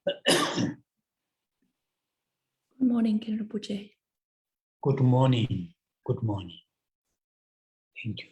Good morning, Rinpoche. Good morning. Good morning. Thank you.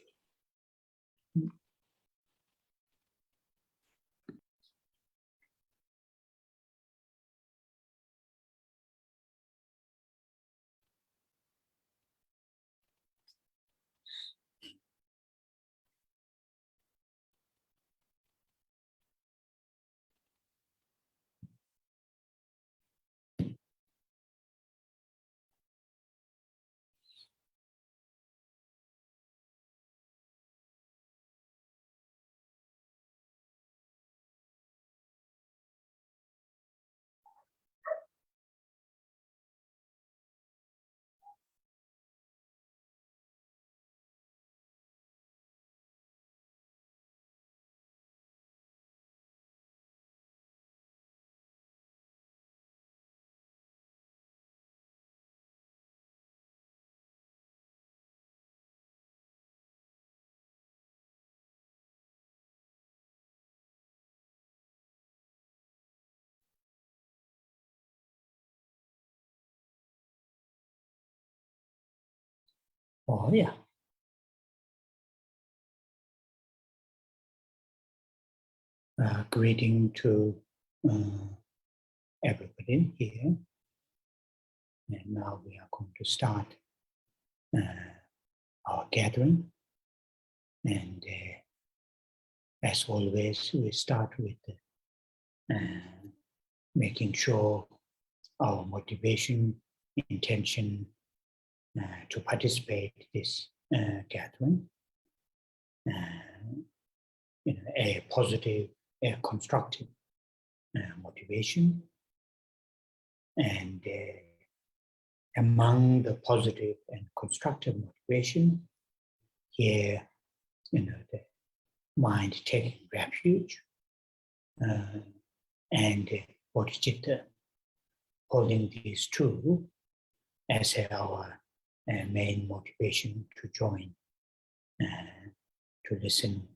Oh, yeah. Greeting to everybody here. And now we are going to start our gathering. And as always, we start with making sure our motivation, intention to participate in this gathering, a positive, a constructive motivation. And among the positive and constructive motivation, here, the mind taking refuge, and bodhicitta, holding these two as our main motivation to join, to listen,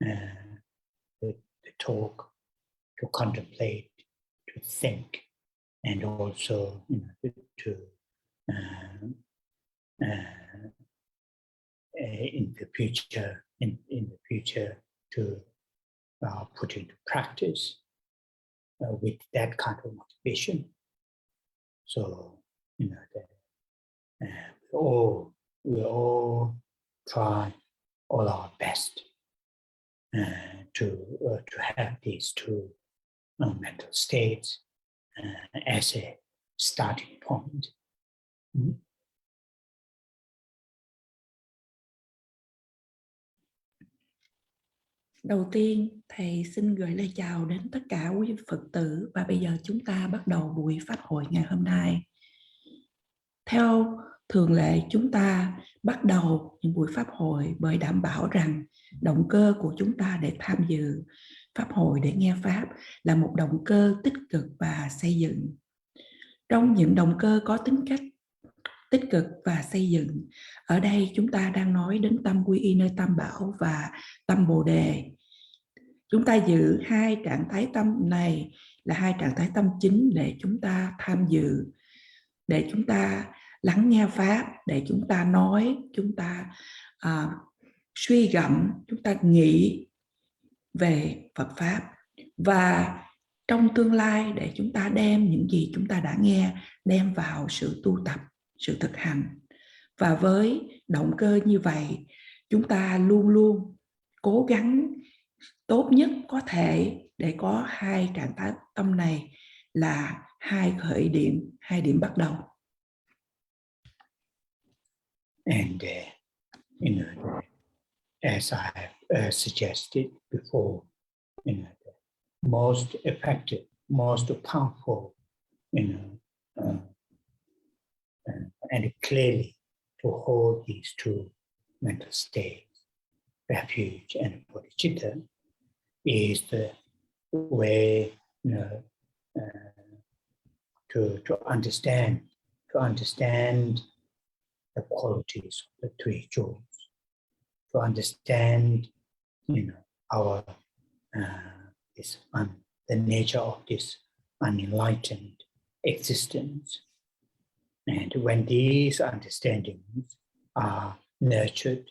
the talk, to contemplate, to think, and also to in the future to put into practice with that kind of motivation. So we all try all our best to have these two mental states as a starting point. Đầu tiên, Thầy xin gửi lời chào đến tất cả quý Phật tử và bây giờ chúng ta bắt đầu buổi Pháp hội ngày hôm nay. Theo thường lệ, chúng ta bắt đầu những buổi Pháp hội bởi đảm bảo rằng động cơ của chúng ta để tham dự Pháp hội, để nghe Pháp là một động cơ tích cực và xây dựng. Trong những động cơ có tính cách tích cực và xây dựng, ở đây chúng ta đang nói đến tâm quy y nơi Tam Bảo và tâm Bồ Đề. Chúng ta giữ hai trạng thái tâm này là hai trạng thái tâm chính để chúng ta tham dự, để chúng ta lắng nghe Pháp, để chúng ta nói, chúng ta suy gẫm, chúng ta nghĩ về Phật Pháp. Và trong tương lai để chúng ta đem những gì chúng ta đã nghe, đem vào sự tu tập, sự thực hành. Và với động cơ như vậy, chúng ta luôn luôn cố gắng tốt nhất có thể để có hai trạng thái tâm này là hai khởi điểm, hai điểm bắt đầu. And as I have suggested before, the most effective, most powerful, and clearly to hold these two mental states, refuge and bodhicitta, is the way to understand the qualities of the three jewels, to understand our the nature of this unenlightened existence. And when these understandings are nurtured,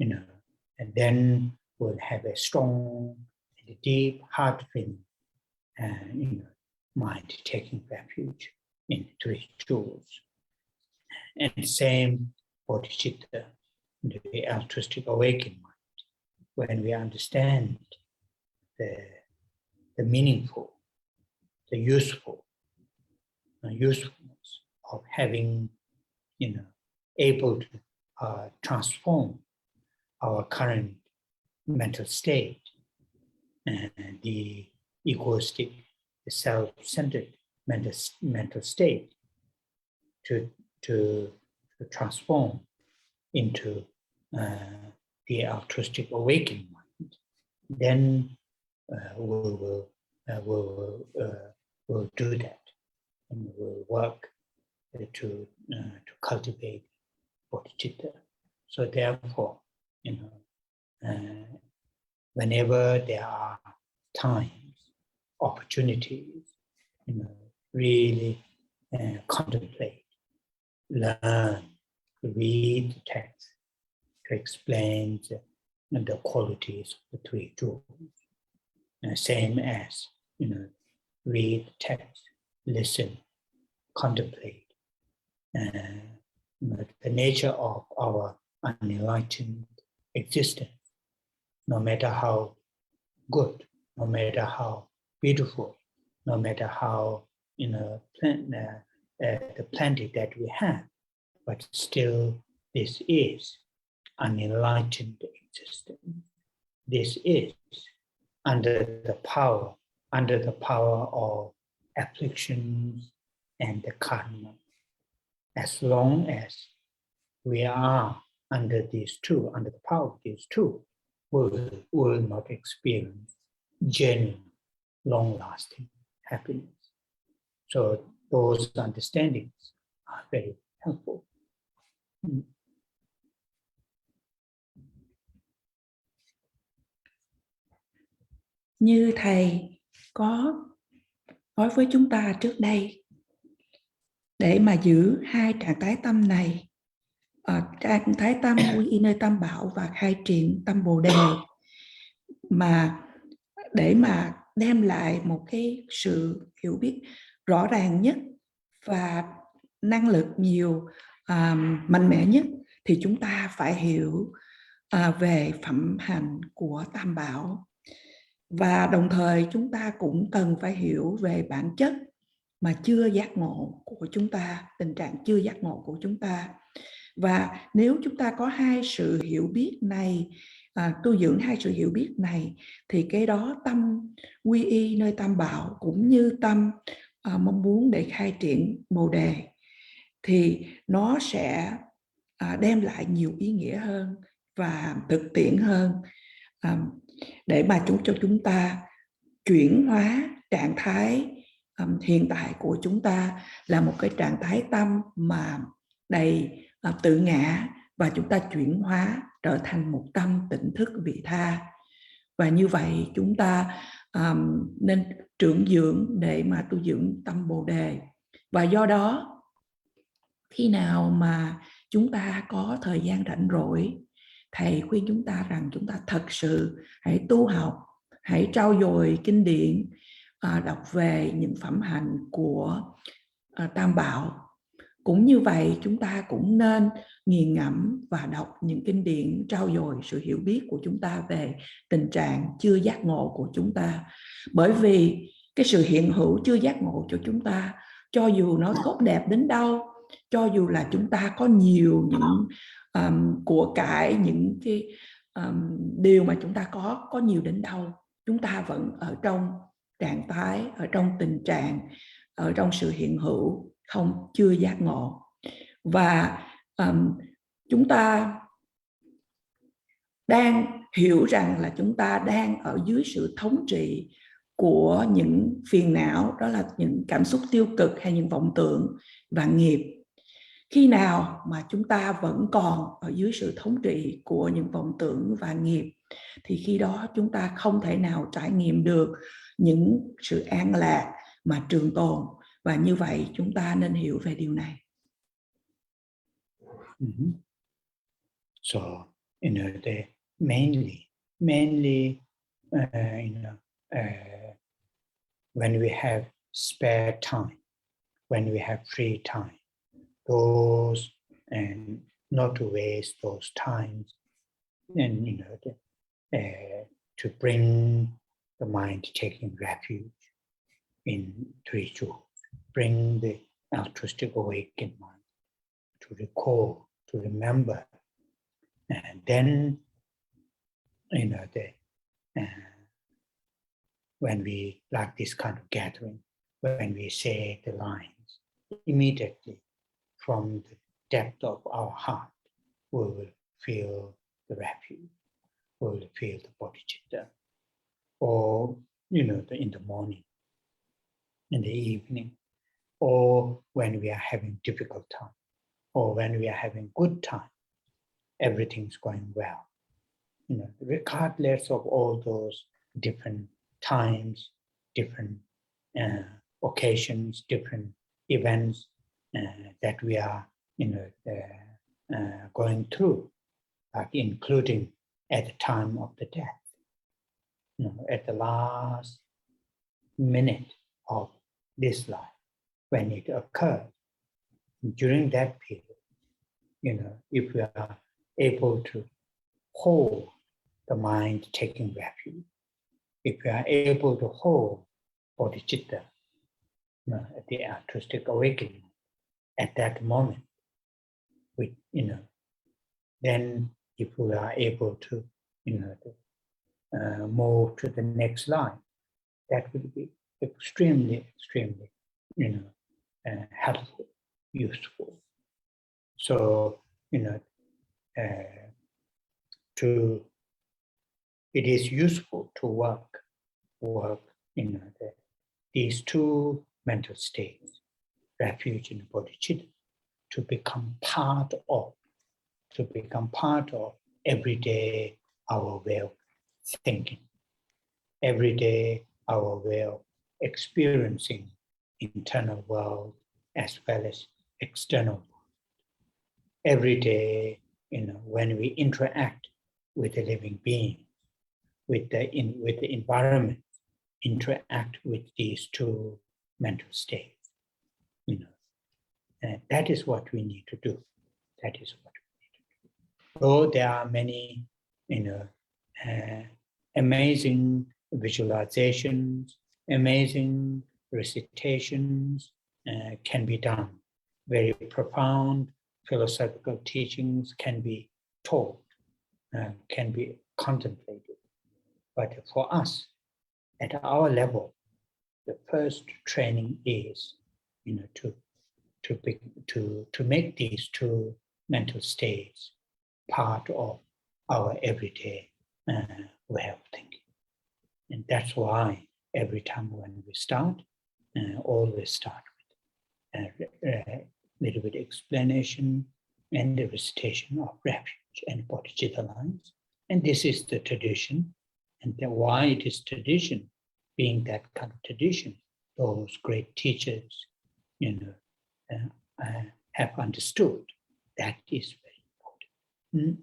and then we'll have a strong and deep heart-filling, mind taking refuge in three jewels. And same bodhicitta, the altruistic awakened mind, when we understand the meaningful, the usefulness of having, able to transform our current mental state, and the egoistic, the self-centered mental state, to transform into the altruistic awakened mind, then we'll do that, and we'll work to cultivate bodhicitta. So therefore, whenever there are times, opportunities, really contemplate, learn, read the text to explain the qualities of the three jewels. Same as, read the text, listen, contemplate the nature of our unenlightened existence, no matter how good, no matter how beautiful, no matter how the plenty that we have, but still this is unenlightened existence. This is under the power of afflictions and the karma. As long as we are under these two, under the power of these two, we will not experience genuine, long-lasting happiness. So those understandings are very helpful. Như Thầy có nói với chúng ta trước đây, để mà giữ hai trạng thái tâm này, trạng thái tâm quy y nơi tam bảo và khai triển tâm Bồ Đề, mà để mà đem lại một cái sự hiểu biết rõ ràng nhất và năng lực nhiều, mạnh mẽ nhất, thì chúng ta phải hiểu về phẩm hạnh của tam bảo. Và đồng thời chúng ta cũng cần phải hiểu về bản chất mà chưa giác ngộ của chúng ta, tình trạng chưa giác ngộ của chúng ta. Và nếu chúng ta có hai sự hiểu biết này, tu dưỡng hai sự hiểu biết này, thì cái đó tâm quy y nơi tam bảo cũng như tâm mong muốn để khai triển Bồ Đề, thì nó sẽ đem lại nhiều ý nghĩa hơn và thực tiễn hơn, để mà cho chúng ta chuyển hóa trạng thái hiện tại của chúng ta là một cái trạng thái tâm mà đầy tự ngã, và chúng ta chuyển hóa trở thành một tâm tỉnh thức vị tha. Và như vậy chúng ta nên trưởng dưỡng để mà tu dưỡng tâm Bồ Đề. Và do đó, khi nào mà chúng ta có thời gian rảnh rỗi, Thầy khuyên chúng ta rằng chúng ta thật sự hãy tu học, hãy trau dồi kinh điển, đọc về những phẩm hạnh của tam bảo. Cũng như vậy, chúng ta cũng nên nghiền ngẫm và đọc những kinh điển trau dồi sự hiểu biết của chúng ta về tình trạng chưa giác ngộ của chúng ta. Bởi vì cái sự hiện hữu chưa giác ngộ cho chúng ta, cho dù nó tốt đẹp đến đâu, cho dù là chúng ta có nhiều những của cải, những cái điều mà chúng ta có nhiều đến đâu, chúng ta vẫn ở trong trạng thái, ở trong tình trạng, ở trong sự hiện hữu chưa giác ngộ. Và chúng ta đang hiểu rằng là chúng ta đang ở dưới sự thống trị của những phiền não, đó là những cảm xúc tiêu cực hay những vọng tưởng và nghiệp. Khi nào mà chúng ta vẫn còn ở dưới sự thống trị của những vọng tưởng và nghiệp, thì khi đó chúng ta không thể nào trải nghiệm được những sự an lạc mà trường tồn. Và như vậy chúng ta nên hiểu về điều này. So, the mainly, when we have spare time, when we have free time, those and not to waste those times, and to bring the mind taking refuge in ritual, bring the altruistic awakened mind to recall, to remember, and then when we like this kind of gathering, when we say the lines, immediately from the depth of our heart, we will feel the refuge, we will feel the bodhicitta, or in the morning, in the evening, or when we are having difficult time, or when we are having good time, everything's going well. Regardless of all those different times, different occasions, different events that we are going through, like including at the time of the death, at the last minute of this life, when it occurs. During that period, if we are able to hold the mind taking refuge, if we are able to hold bodhicitta, the altruistic awakening at that moment, then if we are able to, move to the next line, that will be extremely, helpful, useful. So, it is useful to work in these two mental states, refuge and bodhicitta, to become part of everyday our way of thinking, everyday our way of experiencing internal world as well as external world. Every day, when we interact with the living being, with the environment, interact with these two mental states. And that is what we need to do. That is what we need to do. Though there are many, amazing visualizations, amazing recitations can be done. Very profound philosophical teachings can be taught, can be contemplated. But for us, at our level, the first training is, to make these two mental states part of our everyday way of thinking. And that's why every time when we start, always start with a little bit explanation and the recitation of refuge and bodhicitta lines. And this is the tradition. And then why it is tradition, being that kind of tradition, those great teachers, have understood that is very important.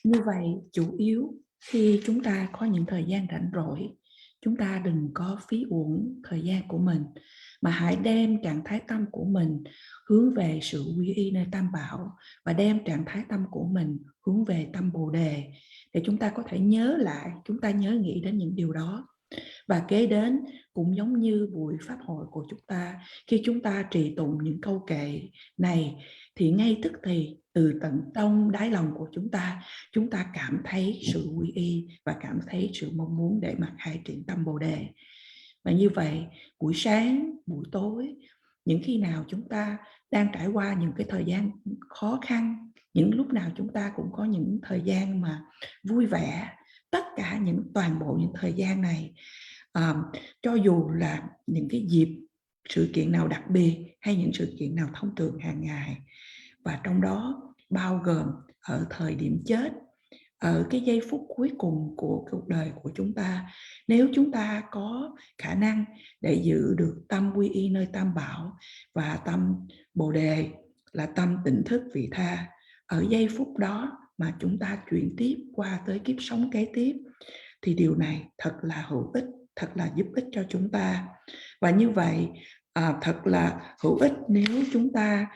Như vậy, chủ yếu khi chúng ta có những thời gian rảnh rỗi, chúng ta đừng có phí uổng thời gian của mình, mà hãy đem trạng thái tâm của mình hướng về sự quy y nơi Tam Bảo, và đem trạng thái tâm của mình hướng về tâm Bồ Đề, để chúng ta có thể nhớ lại, chúng ta nhớ nghĩ đến những điều đó. Và kế đến cũng giống như buổi pháp hội của chúng ta, khi chúng ta trì tụng những câu kệ này, thì ngay tức thì từ tận trong đáy lòng của chúng ta cảm thấy sự quy y và cảm thấy sự mong muốn để mà khai triển tâm Bồ Đề. Và như vậy, buổi sáng, buổi tối, những khi nào chúng ta đang trải qua những cái thời gian khó khăn, những lúc nào chúng ta cũng có những thời gian mà vui vẻ, tất cả toàn bộ những thời gian này, cho dù là những cái dịp sự kiện nào đặc biệt hay những sự kiện nào thông thường hàng ngày, và trong đó bao gồm ở thời điểm chết, ở cái giây phút cuối cùng của cuộc đời của chúng ta, nếu chúng ta có khả năng để giữ được tâm quy y nơi Tam Bảo và tâm Bồ Đề là tâm tỉnh thức vị tha, ở giây phút đó mà chúng ta chuyển tiếp qua tới kiếp sống kế tiếp, thì điều này thật là hữu ích, thật là giúp ích cho chúng ta. Và như vậy thật là hữu ích nếu chúng ta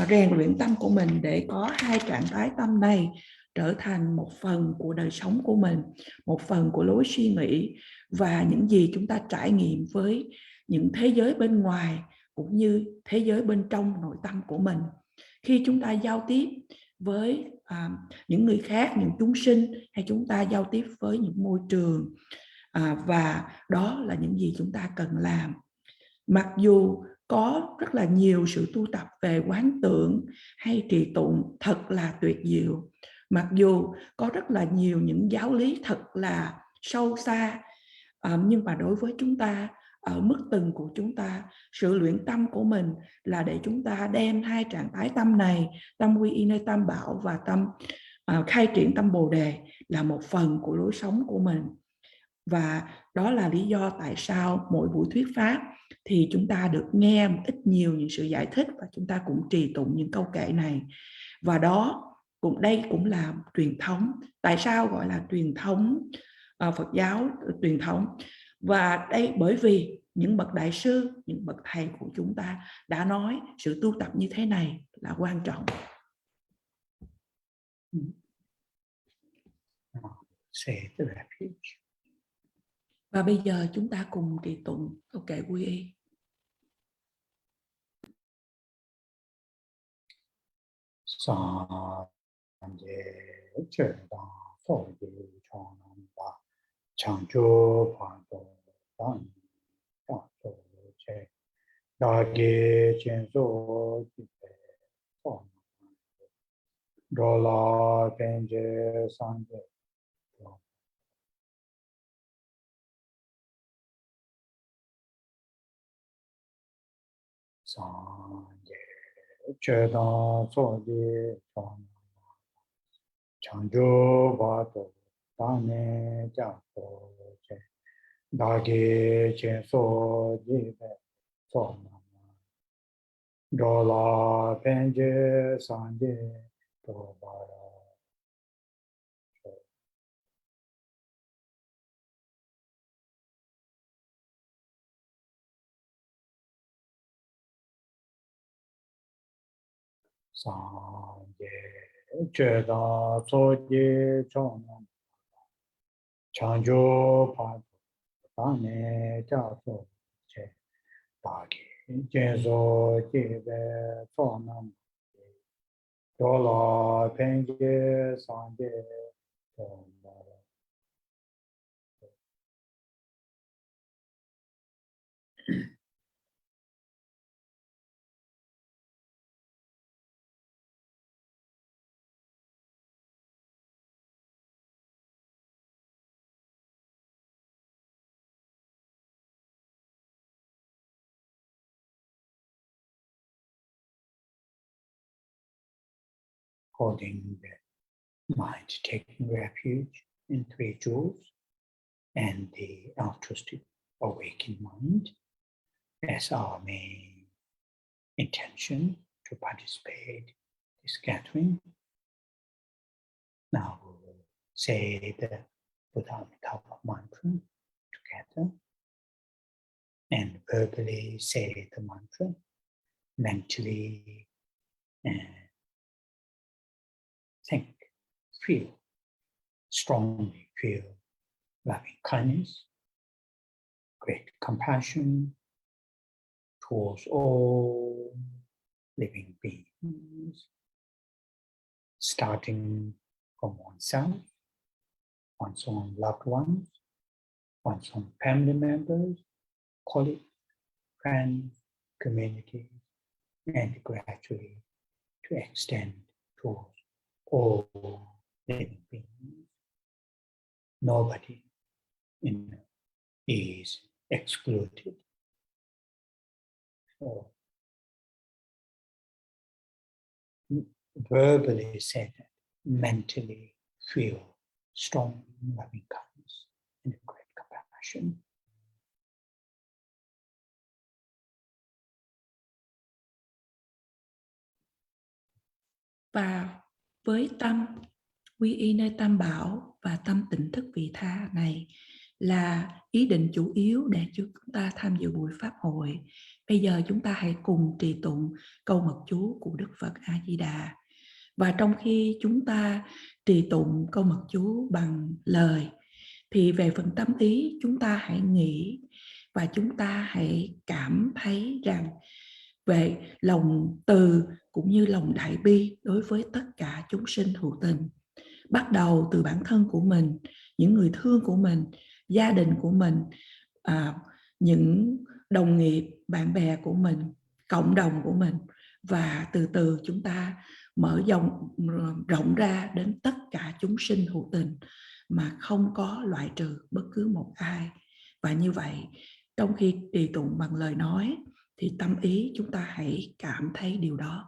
rèn luyện tâm của mình để có hai trạng thái tâm này trở thành một phần của đời sống của mình, một phần của lối suy nghĩ và những gì chúng ta trải nghiệm với những thế giới bên ngoài cũng như thế giới bên trong nội tâm của mình. Khi chúng ta giao tiếp với những người khác, những chúng sinh, hay chúng ta giao tiếp với những môi trường, và đó là những gì chúng ta cần làm. Mặc dù có rất là nhiều sự tu tập về quán tưởng hay trì tụng thật là tuyệt diệu, mặc dù có rất là nhiều những giáo lý thật là sâu xa, nhưng mà đối với chúng ta, ở mức từng của chúng ta, sự luyện tâm của mình là để chúng ta đem hai trạng thái tâm này, tâm quy y nơi Tam Bảo và tâm khai triển tâm Bồ Đề, là một phần của lối sống của mình. Và đó là lý do tại sao mỗi buổi thuyết pháp thì chúng ta được nghe một ít nhiều những sự giải thích, và chúng ta cũng trì tụng những câu kệ này. Và đây cũng là truyền thống. Tại sao gọi là truyền thống Phật giáo truyền thống? Và đây bởi vì những bậc đại sư, những bậc thầy của chúng ta đã nói sự tu tập như thế này là quan trọng. Và bây giờ chúng ta cùng trì tụng câu kệ quy y. Sanje cheda soji chonamba chanchu pando dan tato che dagi chenso jipe sonam dola penje sanje sanje cheda soji chonamba chanchu pando dane tato che dagi chenso jipe sonam dola penje sanje dobara sanje cheda soji chonam chanjo padu dane tato che dagi chenso jipe sonam dola penje sanje dobara. Holding the mind, taking refuge in three jewels and the altruistic awakened mind as our main intention to participate in this gathering. Now we will say the Buddha mantra together and verbally say the mantra, mentally think, feel, strongly feel loving kindness, great compassion towards all living beings, starting from oneself, one's own loved ones, one's own family members, colleagues, friends, communities, and gradually to extend towards all living beings. Nobody is excluded. So verbally say that, mentally feel strong loving kindness and great compassion. Và với tâm quy y nơi Tam Bảo và tâm tỉnh thức vị tha này là ý định chủ yếu để chúng ta tham dự buổi pháp hội. Bây giờ chúng ta hãy cùng trì tụng câu mật chú của Đức Phật A Di Đà. Và trong khi chúng ta trì tụng câu mật chú bằng lời thì về phần tâm ý chúng ta hãy nghĩ và chúng ta hãy cảm thấy rằng về lòng từ cũng như lòng đại bi đối với tất cả chúng sinh hữu tình, bắt đầu từ bản thân của mình, những người thương của mình, gia đình của mình, những đồng nghiệp, bạn bè của mình, cộng đồng của mình, và từ từ chúng ta mở rộng ra đến tất cả chúng sinh hữu tình mà không có loại trừ bất cứ một ai. Và như vậy, trong khi trì tụng bằng lời nói thì tâm ý chúng ta hãy cảm thấy điều đó.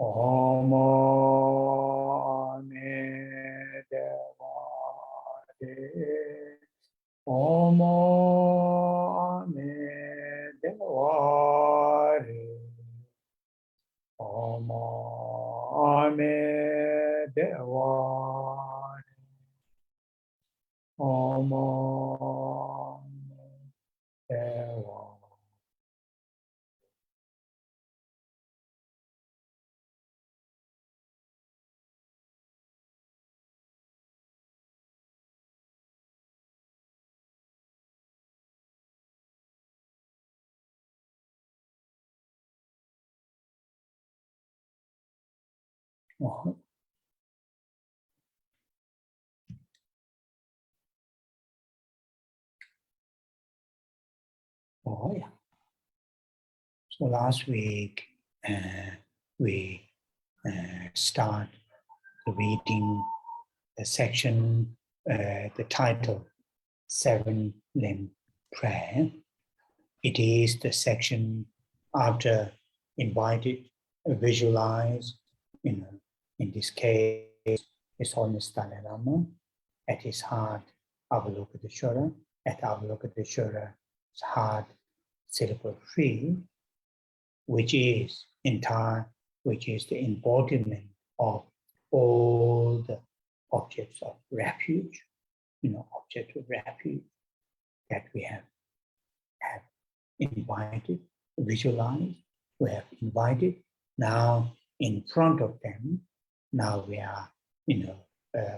Omo Ame Devare. Omo Ame Devare. Omo Ame Devare. Omo Ame Devare. Oh, yeah. So last week we start reading the section, the title, Seven Limb Prayer. It is the section after invited, visualize, in this case, it's Holiness Dalai Lama, at his heart, Avalokiteshvara, at Avalokiteshvara's heart, syllable free, which is entire, which is the embodiment of all the objects of refuge, objects of refuge that we have invited, visualized, we have invited. Now in front of them, now we are,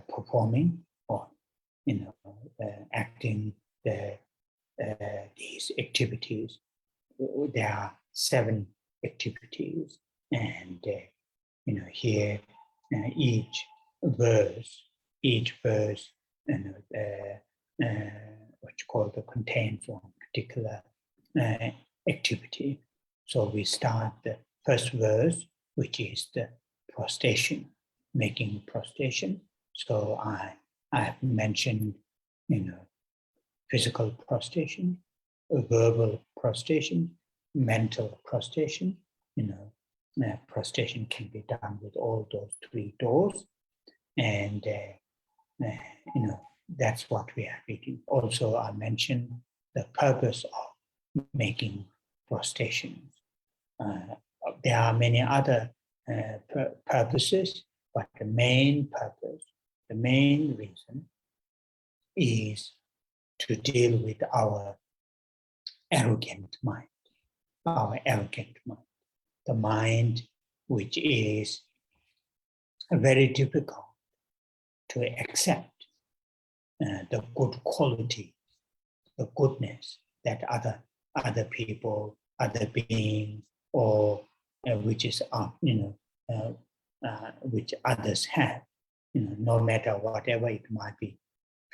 performing or, acting these activities. There are 7 activities, and here each verse, what you call contains one particular activity. So we start the first verse, which is the prostration, making prostration. So I have mentioned, physical prostration, verbal prostration, mental prostration. Prostration can be done with all those 3 doors, and that's what we are reading. Also, I mentioned the purpose of making prostrations. There are many other purposes, but the main purpose, the main reason is to deal with our arrogant mind, the mind which is very difficult to accept the good quality, the goodness that other people, other beings, or which is which others have, no matter whatever it might be,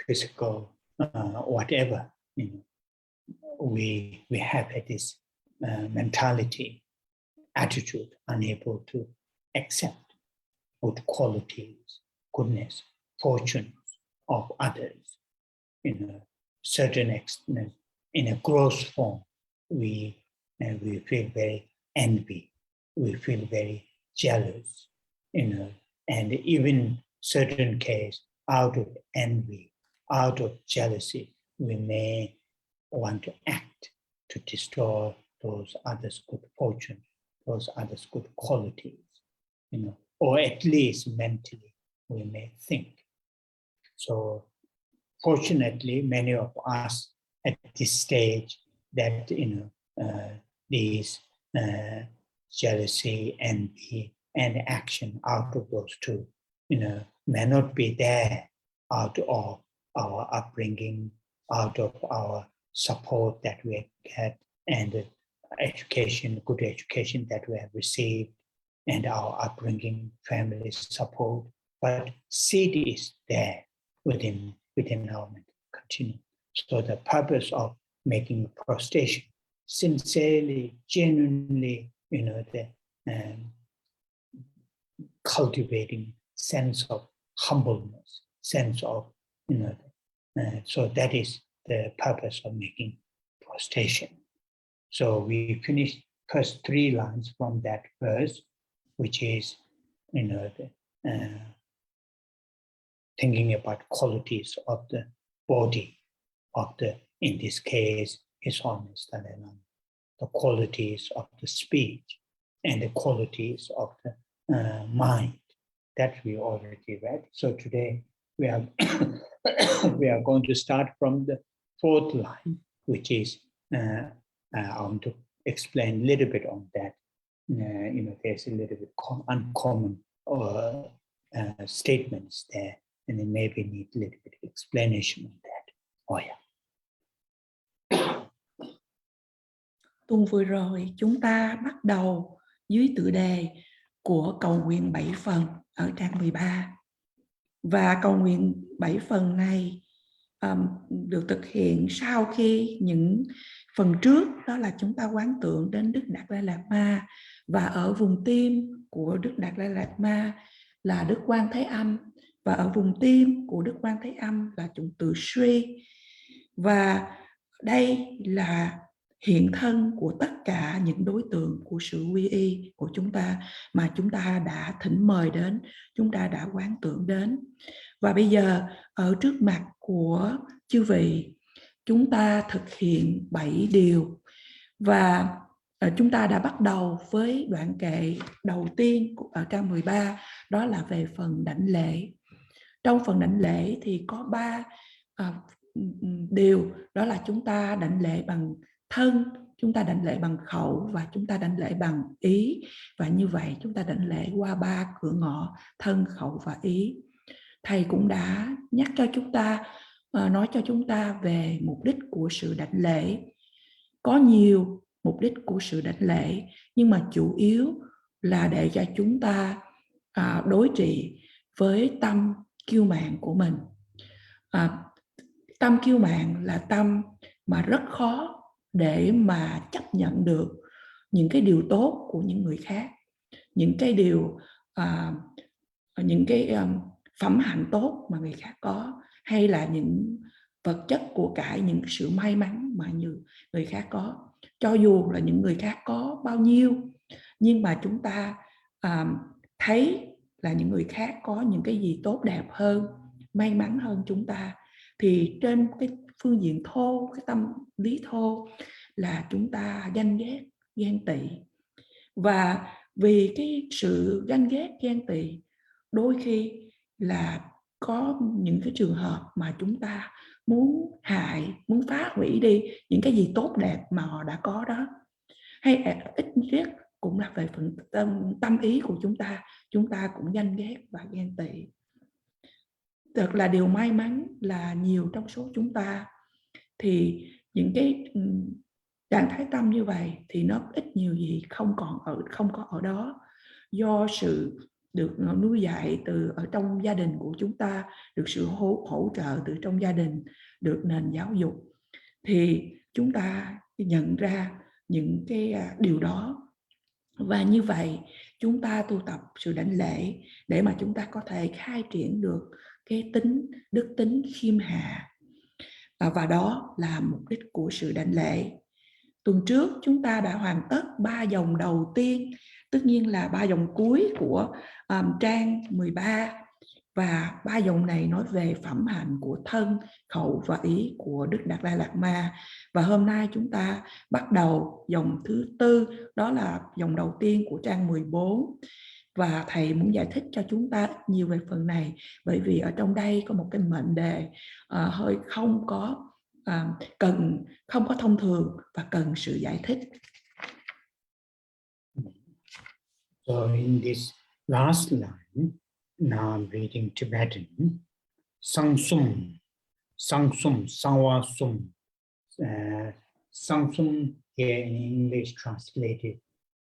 physical, whatever, we have this mentality, attitude, unable to accept good qualities, goodness, fortunes of others. In a certain extent, in a gross form, we feel very envy, we feel very jealous, and even certain case, out of envy, out of jealousy, we may want to act to destroy those others' good fortune, those others' good qualities, or at least mentally we may think. So fortunately, many of us at this stage that, these jealousy, envy, and action out of those 2, may not be there out of our upbringing, out of our support that we get, and education, good education that we have received, and our upbringing, family support. But seed is there within our mental continuum. So the purpose of making prostration, sincerely, genuinely, the cultivating sense of humbleness, sense of, so that is the purpose of making prostration. So we finished first 3 lines from that verse, which is, thinking about qualities of the body, in this case, His Holiness Dalai Lama, the qualities of the speech, and the qualities of the mind. That we already read. So today we are we are going to start from the fourth line, which is I want to explain a little bit on that. There's a little bit uncommon statements there, and it maybe need a little bit explanation on that. Oh yeah. Tuần vừa rồi chúng ta bắt đầu dưới tựa đề của cầu nguyện 7 phần ở trang 13. Và cầu nguyện 7 phần này được thực hiện sau khi những phần trước, đó là chúng ta quán tưởng đến Đức Đạt Lai Lạt Ma, và ở vùng tim của Đức Đạt Lai Lạt Ma là Đức Quan Thế Âm, và ở vùng tim của Đức Quan Thế Âm là chủng từ Sri. Và đây là hiện thân của tất cả những đối tượng của sự quy y của chúng ta mà chúng ta đã thỉnh mời đến, chúng ta đã quán tưởng đến. Và bây giờ ở trước mặt của chư vị, chúng ta thực hiện 7 điều. Và chúng ta đã bắt đầu với đoạn kệ đầu tiên ở trang 13, đó là về phần đảnh lễ. Trong phần đảnh lễ thì có 3 điều, đó là chúng ta đảnh lễ bằng thân, chúng ta đảnh lễ bằng khẩu và chúng ta đảnh lễ bằng ý. Và như vậy chúng ta đảnh lễ qua 3 cửa ngõ thân, khẩu và ý. Thầy cũng đã nhắc cho chúng ta, nói cho chúng ta về mục đích của sự đảnh lễ. Có nhiều mục đích của sự đảnh lễ, nhưng mà chủ yếu là để cho chúng ta đối trị với tâm kiêu mạn của mình. Tâm kiêu mạn là tâm mà rất khó để mà chấp nhận được những cái điều tốt của những người khác, những cái điều, phẩm hạnh tốt mà người khác có, hay là những vật chất của cải, những sự may mắn mà người khác có. Cho dù là những người khác có bao nhiêu, nhưng mà chúng ta thấy là những người khác có những cái gì tốt đẹp hơn, may mắn hơn chúng ta, thì trên cái phương diện thô, cái tâm lý thô là chúng ta ganh ghét, ghen tị. Và vì cái sự ganh ghét, ghen tị, đôi khi là có những cái trường hợp mà chúng ta muốn hại, muốn phá hủy đi những cái gì tốt đẹp mà họ đã có đó. Hay ít nhất cũng là về phần tâm ý của chúng ta cũng ganh ghét và ghen tị. Thật là điều may mắn là nhiều trong số chúng ta thì những cái trạng thái tâm như vậy thì nó ít nhiều gì không có ở đó, do sự được nuôi dạy từ ở trong gia đình của chúng ta, được sự hỗ trợ từ trong gia đình, được nền giáo dục, thì chúng ta nhận ra những cái điều đó. Và như vậy chúng ta tu tập sự đảnh lễ để mà chúng ta có thể khai triển được cái đức tính khiêm hạ. Và đó là mục đích của sự đảnh lễ. Tuần trước chúng ta đã hoàn tất 3 dòng đầu tiên, tất nhiên là 3 dòng cuối của trang 13. Và 3 dòng này nói về phẩm hạnh của thân, khẩu và ý của Đức Đạt Lai Lạt Ma. Và hôm nay chúng ta bắt đầu dòng thứ 4, đó là dòng đầu tiên của trang 14. Và thầy muốn giải thích cho chúng ta nhiều về phần này, bởi vì ở trong đây có một cái mệnh đề hơi không có thông thường và cần sự giải thích. So in this last line, now I'm reading Tibetan. Sangsum, sangwasum. Sangsum here in English translated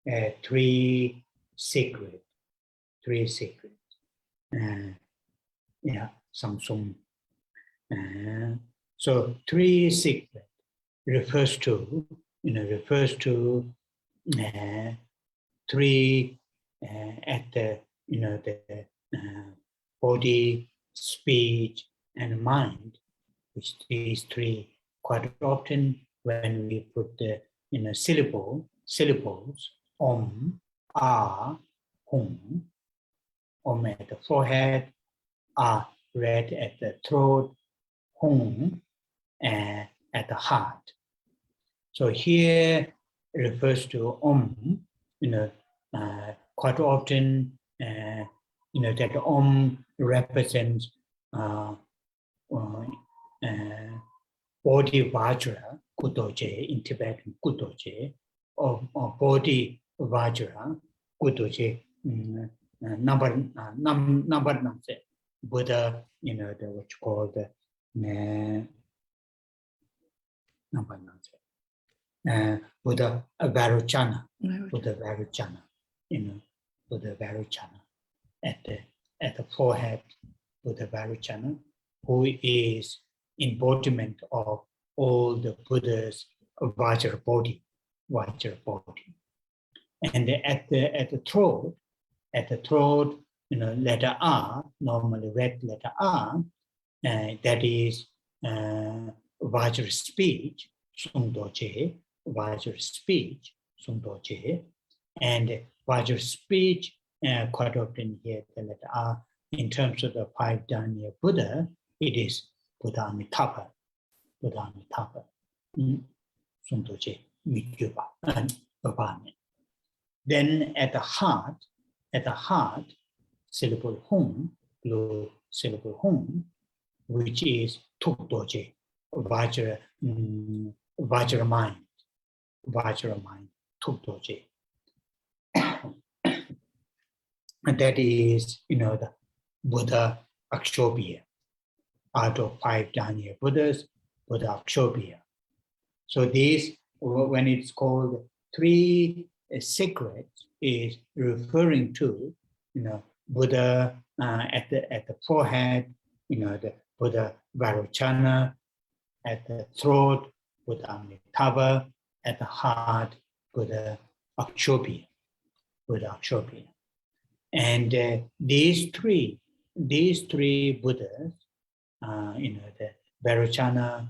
3 sacred. Sangsum. So 3 sacred refers to 3 at the body, speech, and mind, which these 3 quite often when we put the syllables, om, a, Hung. Om at the forehead, A red at the throat, Hung at the heart. So here it refers to Om, quite often, that Om represents Bodhi Vajra, Kutoje, in Tibetan Kutoje, or Bodhi Vajra, Kutoje, number Buddha, the what you call the number Buddha Varuchana, Buddha Varuchana, Buddha Varuchana at the forehead, Buddha Varuchana, who is embodiment of all the Buddha's Vajra body. And at the throat, letter R, normally red letter R, that is Vajra speech, Sungdoje, Vajra speech, Sungdoje, and Vajra speech, quite often here the letter R, in terms of the 5 Dharma Buddha, it is Buddha Amitabha, Sungdoje, Mityuba, and Babane. Then at the heart, syllable Hung, blue syllable Hung, which is Tukdoje, Vajra mind, Tukdoje. And that is, the Buddha Akshobhya. Out of 5 Dharma Buddhas, Buddha Akshobhya. So this, when it's called 3 secrets, is referring to, Buddha at the forehead, the Buddha Varuchana, at the throat, Buddha Amitabha, at the heart, Buddha Akshobhya. And these three Buddhas, the Varuchana,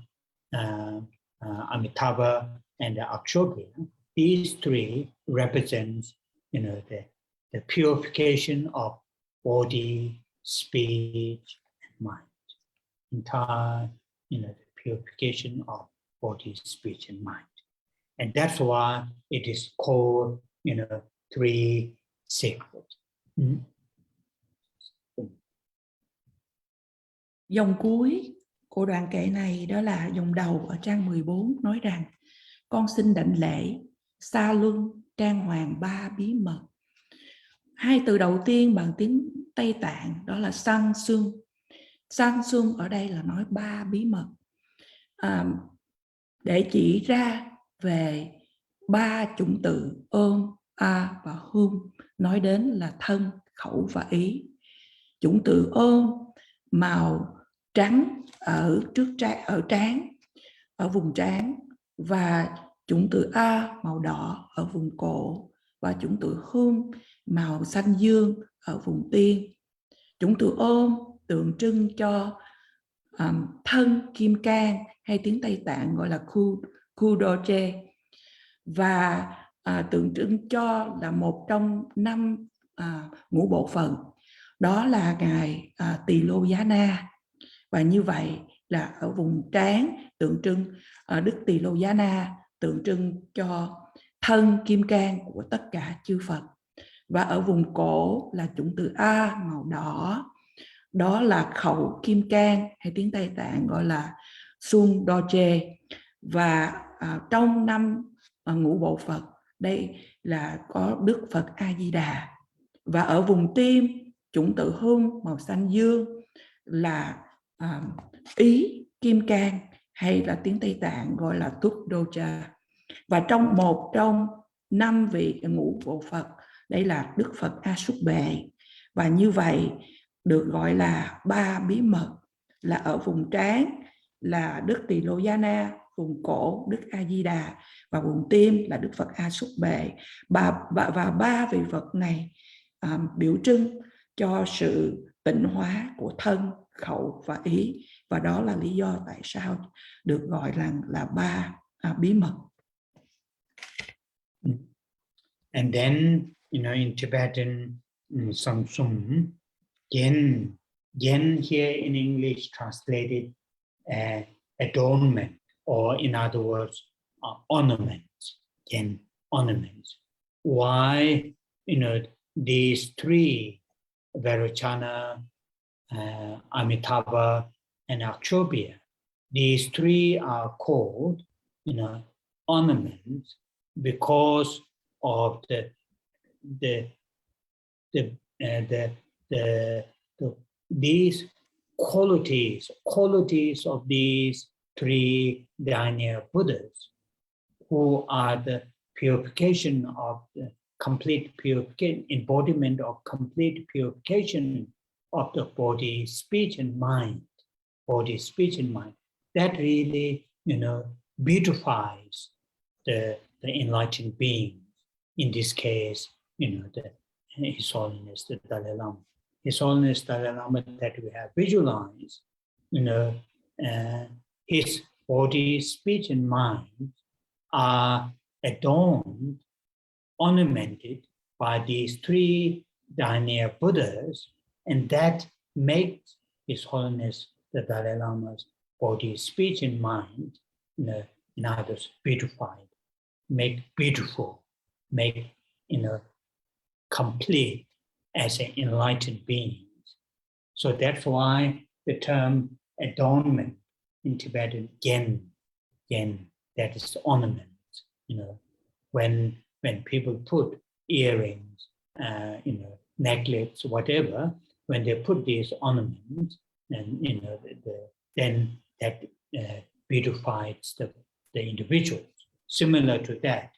Amitabha, and the Akshobhya, these 3 represents, the purification of body, speech, and mind. Entire, the purification of body, speech, and mind. And that's why it is called, 3 sacred. Dòng cuối của đoạn kệ này đó là dòng đầu ở trang 14 nói rằng: con xin đảnh lễ Sa Luân Trang Hoàng 3 bí mật. 2 từ đầu tiên bằng tiếng Tây Tạng đó là Sang Xuân. Sang Xuân ở đây là nói 3 bí mật, để chỉ ra về 3 chủng từ ôm, a và hum, nói đến là thân, khẩu và ý. Chủng từ ôm màu trắng ở trán, ở vùng trán, và chủng từ a màu đỏ ở vùng cổ, và chủng từ hum màu xanh dương ở vùng tiên. Chủng từ ôm tượng trưng cho thân kim cang, hay tiếng Tây Tạng gọi là Kudoche, và tượng trưng cho là một trong 5 ngũ bộ phận, đó là ngài Tỳ Lô Giá Na. Và như vậy là ở vùng trán tượng trưng Đức Tỳ Lô Giá Na, tượng trưng cho thân kim cang của tất cả chư Phật. Và ở vùng cổ là chủng từ A màu đỏ, đó là khẩu kim cang, hay tiếng Tây Tạng gọi là Sun Doche. Và trong 5 ngũ bộ Phật, đây là có Đức Phật A Di Đà. Và ở vùng tim, chủng từ hum màu xanh dương là ý kim cang, hay là tiếng Tây Tạng gọi là Túc Docha. Và trong một trong 5 vị ngũ bộ Phật, đây là Đức Phật A Súc Bệ. Và như vậy được gọi là 3 bí mật, là ở vùng trán là Đức Tỳ Lô Giá Na, vùng cổ Đức A Di Đà, và vùng tim là Đức Phật A Súc Bệ. Và 3 vị Phật này biểu trưng cho sự tịnh hóa của thân, khẩu và ý. Và đó là lý do tại sao được gọi là 3 bí mật. And then, in Tibetan, Samsung, Gen here in English translated adornment, or in other words, ornaments. Gen, ornaments. Why, these three, Vairocana, Amitabha, and Akshobhya, these three are called, ornaments because of these qualities of these three Dhyana Buddhas, who are the purification of the complete purification, embodiment of complete purification of the body, speech, and mind. Body, speech, and mind. That really, beautifies the enlightened being. In this case, His Holiness the Dalai Lama. His Holiness Dalai Lama that we have visualized, his body, speech, and mind are adorned, ornamented by these three Dhyana Buddhas, and that makes His Holiness the Dalai Lama's body, speech, and mind, in others, beautified, make beautiful, make, complete as an enlightened being. So that's why the term adornment in Tibetan, gen, that is ornament. When people put earrings, necklaces, whatever, when they put these ornaments, and then that beautifies the individual. Similar to that,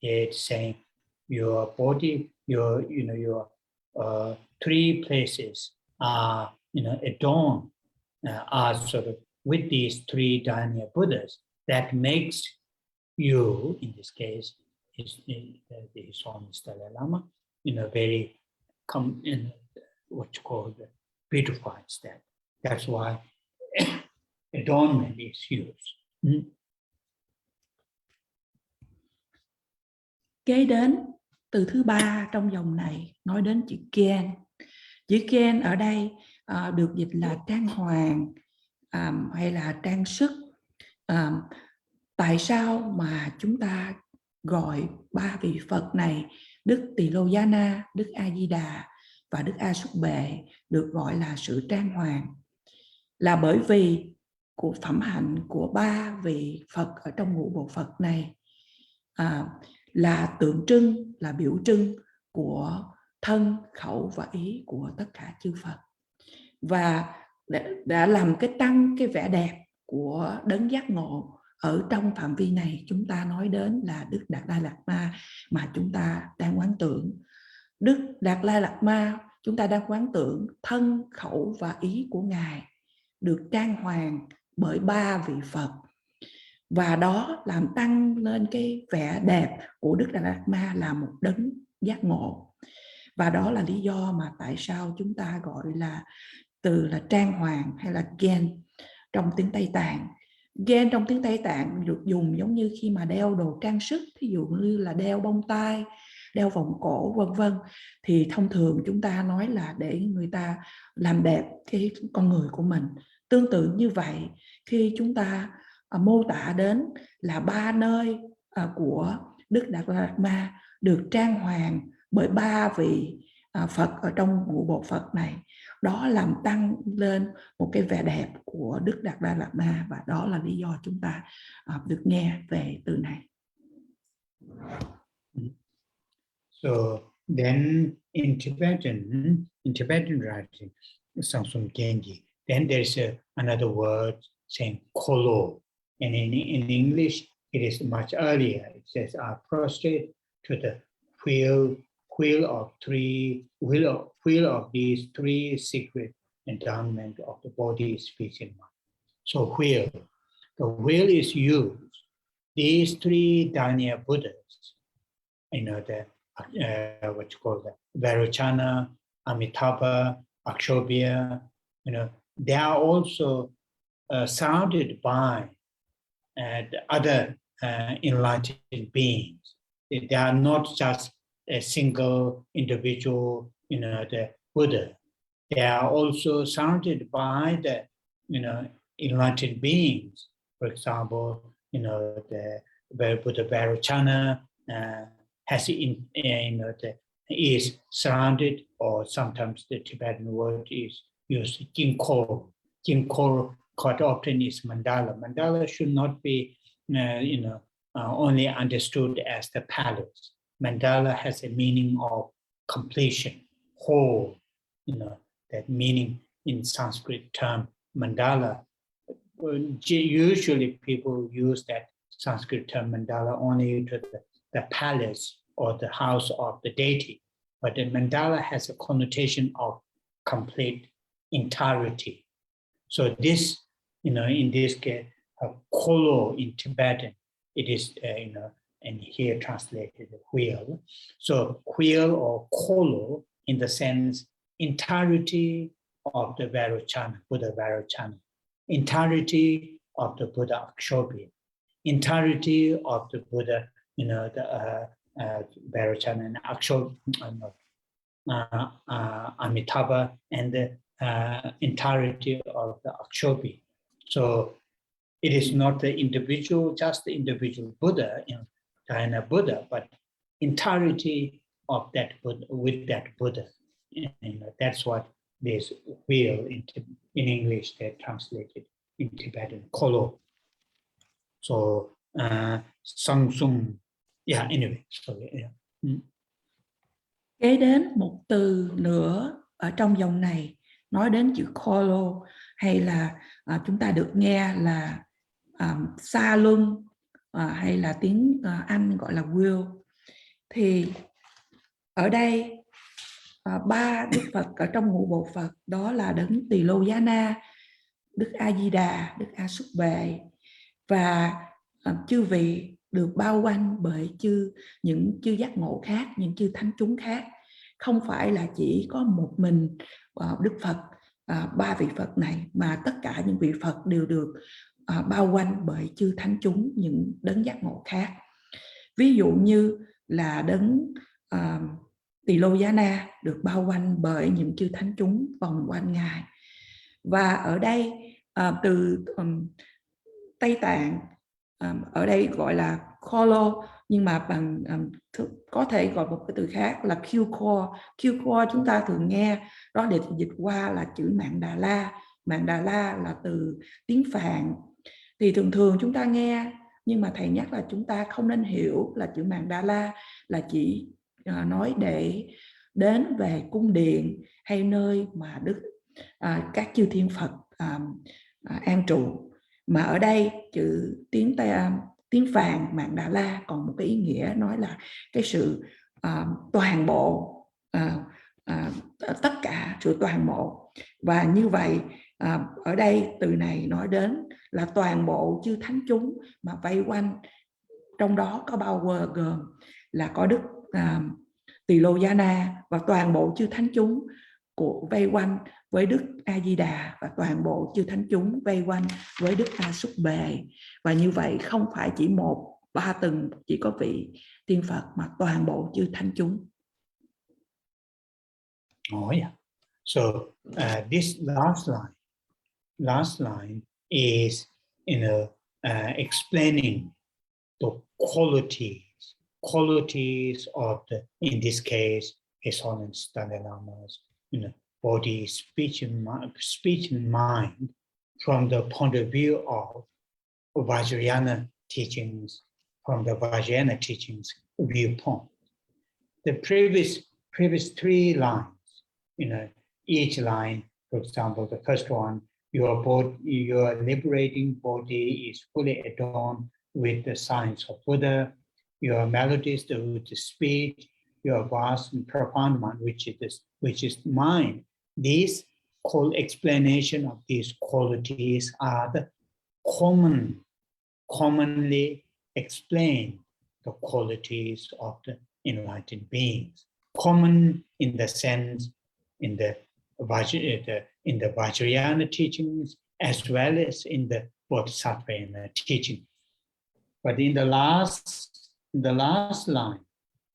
it's saying your body, your three places are adorned, are sort of with these three Dhyana Buddhas. That makes you, in this case, His Holiness Dalai Lama, very what you call beautifies that. That's why adornment is used. Kế đến, từ thứ ba trong dòng này nói đến chữ Gen. Chữ Gen ở đây được dịch là trang hoàng hay là trang sức. Tại sao mà chúng ta gọi ba vị Phật này, Đức Tỳ Lô Giá Na, Đức A Di Đà và Đức A Xúc Bệ, được gọi là sự trang hoàng? Là bởi vì của phẩm hạnh của ba vị Phật ở trong ngũ bộ Phật này là tượng trưng, là biểu trưng của thân, khẩu và ý của tất cả chư Phật, và đã làm tăng cái vẻ đẹp của đấng giác ngộ. Ở trong phạm vi này chúng ta nói đến là Đức Đạt Lai Lạt Ma mà chúng ta đang quán tưởng. Đức Đạt Lai Lạt Ma chúng ta đang quán tưởng thân, khẩu và ý của Ngài được trang hoàng bởi ba vị Phật, và đó làm tăng lên cái vẻ đẹp của Đức Đạt Lai Lạt Ma là một đấng giác ngộ. Và đó là lý do mà tại sao chúng ta gọi là từ là trang hoàng hay là gen trong tiếng Tây Tạng. Gen trong tiếng Tây Tạng được dùng giống như khi mà đeo đồ trang sức, ví dụ như là đeo bông tai, đeo vòng cổ vân vân, thì thông thường chúng ta nói là để người ta làm đẹp cái con người của mình. Tương tự như vậy, khi chúng ta mô tả đến là ba nơi của Đức Đạt Lai Lạt Ma được trang hoàng bởi ba vị Phật ở trong ngũ bộ Phật này, đó làm tăng lên một cái vẻ đẹp của Đức Đạt Lai Lạt Ma, và đó là lý do chúng ta được nghe về từ này. So then in Tibetan writing, Samsung Genji, then there's another word saying kolo, and in English it is much earlier. It says, "I prostrate to the wheel of these three secret endowment of the body, speech, and mind." So the wheel is used. These three Dhyana Buddhas, what you call the Vairocana, Amitabha, Akshobhya, they are also surrounded by the other enlightened beings. They are not just a single individual the Buddha. They are also surrounded by the, enlightened beings. For example, the Buddha Vairocana has is surrounded, or sometimes the Tibetan word is used, Jinkoro. Jinkoro quite often is mandala. Mandala should not be, only understood as the palace. Mandala has a meaning of completion, whole, that meaning in Sanskrit term mandala. Usually people use that Sanskrit term mandala only to the palace or the house of the deity. But the mandala has a connotation of complete entirety. So this, in this case, kolo in Tibetan, it is, and here translated wheel. So wheel or kolo in the sense entirety of the Vairocana, Buddha Vairocana, entirety of the Buddha Akshobhya, entirety of the Buddha, the Vairocana and Akshobhya, Amitabha, and the entirety of the Akshobhya. So it is not the individual, just the individual Buddha, Dhyana Buddha, but entirety of that Buddha, with that Buddha. That's what this wheel in English they translated in Tibetan, kolo. So Samsung, yeah, anyway, sorry, yeah. Kế đến một từ nữa ở trong dòng này nói đến chữ kolo, hay là chúng ta được nghe là xa luân, hay là tiếng Anh gọi là will. Thì ở đây ba Đức Phật ở trong ngũ bộ Phật đó là đấng Tỳ Lô Giá Na, Đức A Di Đà, Đức A Xúc Vệ, và chư vị được bao quanh bởi những chư giác ngộ khác, những chư thánh chúng khác. Không phải là chỉ có một mình Đức Phật, ba vị Phật này, mà tất cả những vị Phật đều được bao quanh bởi chư thánh chúng, những đấng giác ngộ khác. Ví dụ như là đấng Tỳ Lô Giá Na được bao quanh bởi những chư thánh chúng vòng quanh Ngài. Và ở đây từ Tây Tạng, ở đây gọi là kolo, nhưng mà bằng có thể gọi một cái từ khác là Q-core. Q-core chúng ta thường nghe, đó để dịch qua là chữ Mạng Đà La. Mạng Đà La là từ tiếng Phạn. Thì thường thường chúng ta nghe, nhưng mà thầy nhắc là chúng ta không nên hiểu là chữ Mạng Đà La là chỉ nói để đến về cung điện hay nơi mà các chư thiên Phật an trụ. Mà ở đây chữ tiếng Phạn Mạng Đà La còn một cái ý nghĩa nói là cái sự toàn bộ, tất cả sự toàn bộ. Và như vậy ở đây từ này nói đến là toàn bộ chư thánh chúng mà vây quanh, trong đó có bao gồm là có Đức Tỳ Lô Giá Na và toàn bộ chư thánh chúng của vây quanh với Đức A Di Đà, và toàn bộ chư thánh chúng vây quanh với Đức A Xúc Bề. Và như vậy không phải chỉ một ba từng chỉ có vị tiên Phật, mà toàn bộ chư thánh chúng. Oh yeah. So this last line is explaining the qualities of the, in this case, His Holiness Dalai Lama's body, speech and mind from the point of view of Vajrayana teachings, from the Vajrayana teachings viewpoint. The previous three lines, each line, for example, the first one, your liberating body is fully adorned with the signs of Buddha. Your melodies, the speech, your vast and profound mind, which is mind. These explanation of these qualities are the commonly explained the qualities of the enlightened beings. Common in the sense in the Vajrayana teachings as well as in the Bodhisattva teaching. But in the last line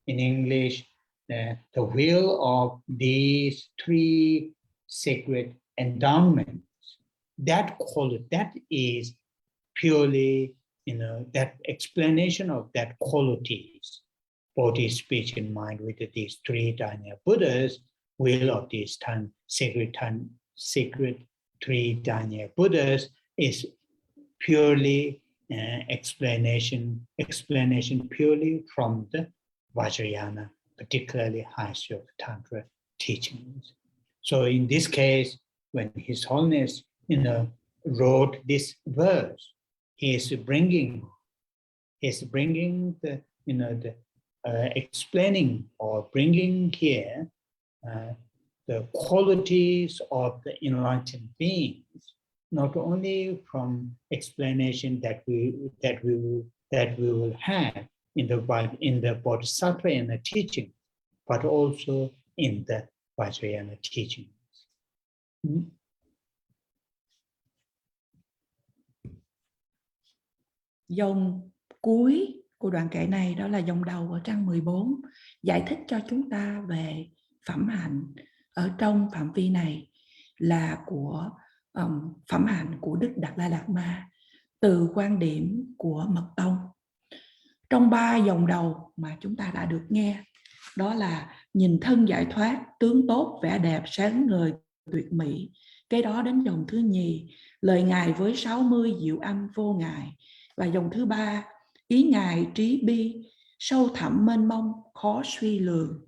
in English, the will of these three sacred endowments, that is purely, that explanation of that qualities, body, speech, and mind, with these three Dharma Buddhas, will of these sacred three Dharma Buddhas is purely explanation purely from the Vajrayana, particularly High Soul Tantra teachings. So in this case, when His Holiness, wrote this verse, he is bringing the, explaining or bringing here the qualities of the enlightened beings, not only from explanation that we will have in the Bodhisattva and the teaching, but also in the Vajrayana teachings. Dòng cuối của đoạn kệ này đó là dòng đầu ở trang 14, giải thích cho chúng ta về phẩm hạnh ở trong phạm vi này là của phẩm hạnh của Đức Đạt Lai Lạt Ma từ quan điểm của Mật Tông. Trong 3 dòng đầu mà chúng ta đã được nghe, đó là nhìn thân giải thoát, tướng tốt, vẻ đẹp, sáng ngời, tuyệt mỹ. Cái đó đến dòng thứ nhì, lời Ngài với 60 diệu âm vô ngại. Và dòng thứ 3, ý Ngài trí bi, sâu thẳm mênh mông, khó suy lường.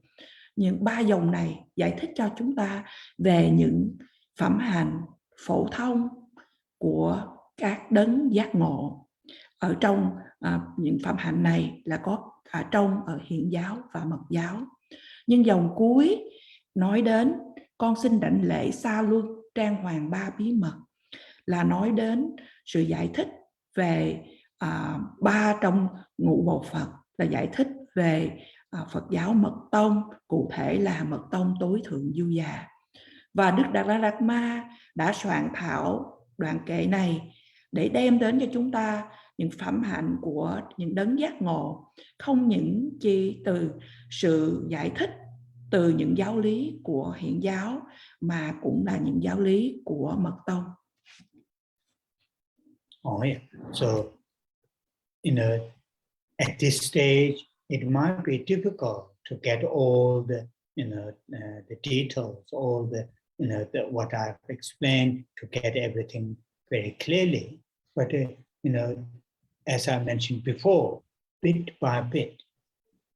Những 3 dòng này giải thích cho chúng ta về những phẩm hạnh phổ thông của các đấng giác ngộ. Ở trong những phẩm hạnh này là có ở Hiển giáo và Mật giáo. Nhưng dòng cuối nói đến con xin đảnh lễ xa luân trang hoàng 3 bí mật, là nói đến sự giải thích về 3 trong ngũ bộ Phật, là giải thích về Phật giáo Mật Tông, cụ thể là Mật Tông tối thượng du già. Và Đức Đạt Lai Lạt Ma đã soạn thảo đoạn kệ này để đem đến cho chúng ta những phẩm hạnh của những đấng giác ngộ, không những chỉ từ sự giải thích từ những giáo lý của Hiển giáo mà cũng là những giáo lý của Mật Tông. Oh yeah. So, at this stage, it might be difficult to get all the, the details, all the, what I've explained, to get everything very clearly. But, as I mentioned before, bit by bit,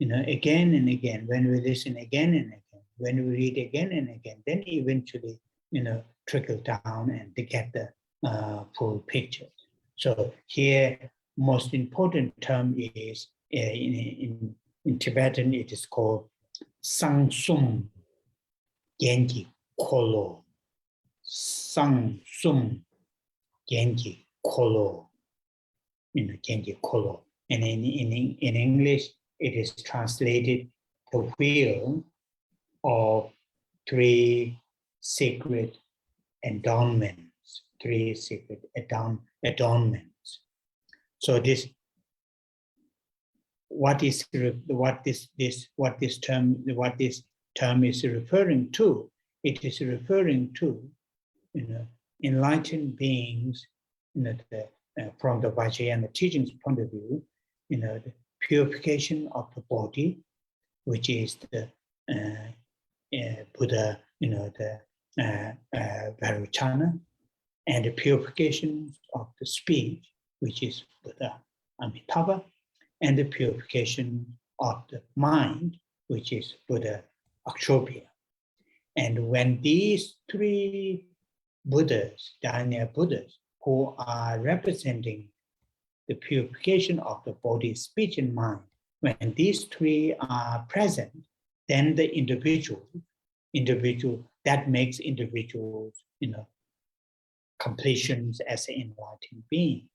again and again, when we listen again and again, when we read again and again, then eventually, trickle down and to get the full picture. So here, most important term is, in Tibetan, it is called Sangsum Genji Kolo. Sangsum Genji Kolo. Genji Kolo. And in English, it is translated the wheel of 3 sacred endowments. 3 sacred adornments. So this, what this term is referring to? It is referring to, enlightened beings, from the Vajrayana teachings point of view, the purification of the body, which is the Buddha, the Vairocana, and the purification of the speech, which is Buddha Amitabha, and the purification of the mind, which is Buddha Akshobhya. And when these 3 Buddhas, Dharma Buddhas, who are representing the purification of the body, speech, and mind, when these 3 are present, then the individual, that makes individuals, completions as enlightened beings,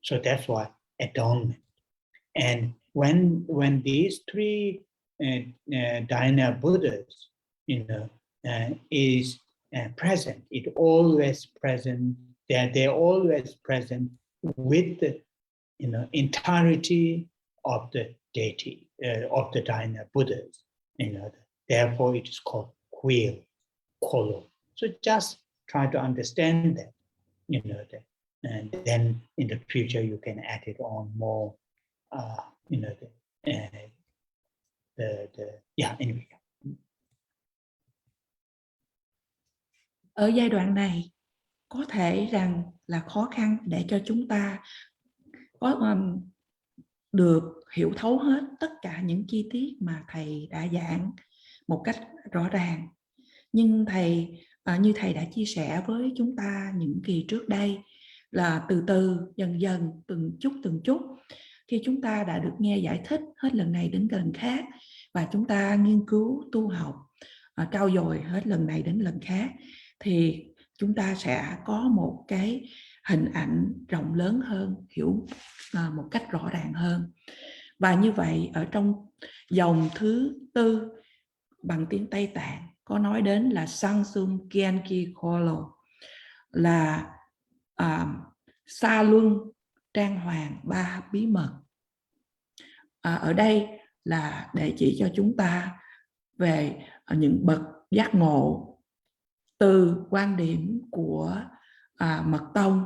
So that's why adornment. And when these 3 Dharma Buddhas, is present, it always present. They're always present with the, entirety of the deity of the Dharma Buddhas. Therefore it is called wheel, kolo. So just try to understand that, and then in the future you can add it on more. Anyway. Ở giai đoạn này có thể rằng là khó khăn để cho chúng ta có được hiểu thấu hết tất cả những chi tiết mà thầy đã giảng một cách rõ ràng. Nhưng như thầy đã chia sẻ với chúng ta những kỳ trước đây, là từ từ, dần dần, từng chút, khi chúng ta đã được nghe giải thích hết lần này đến lần khác, và chúng ta nghiên cứu, tu học, trau dồi hết lần này đến lần khác, thì chúng ta sẽ có một cái hình ảnh rộng lớn hơn, hiểu một cách rõ ràng hơn. Và như vậy, ở trong dòng thứ 4 bằng tiếng Tây Tạng có nói đến là Sangsum Kyanki Kolo, là xa luân trang hoàng 3 bí mật. Ở đây là để chỉ cho chúng ta về những bậc giác ngộ từ quan điểm của mật tông,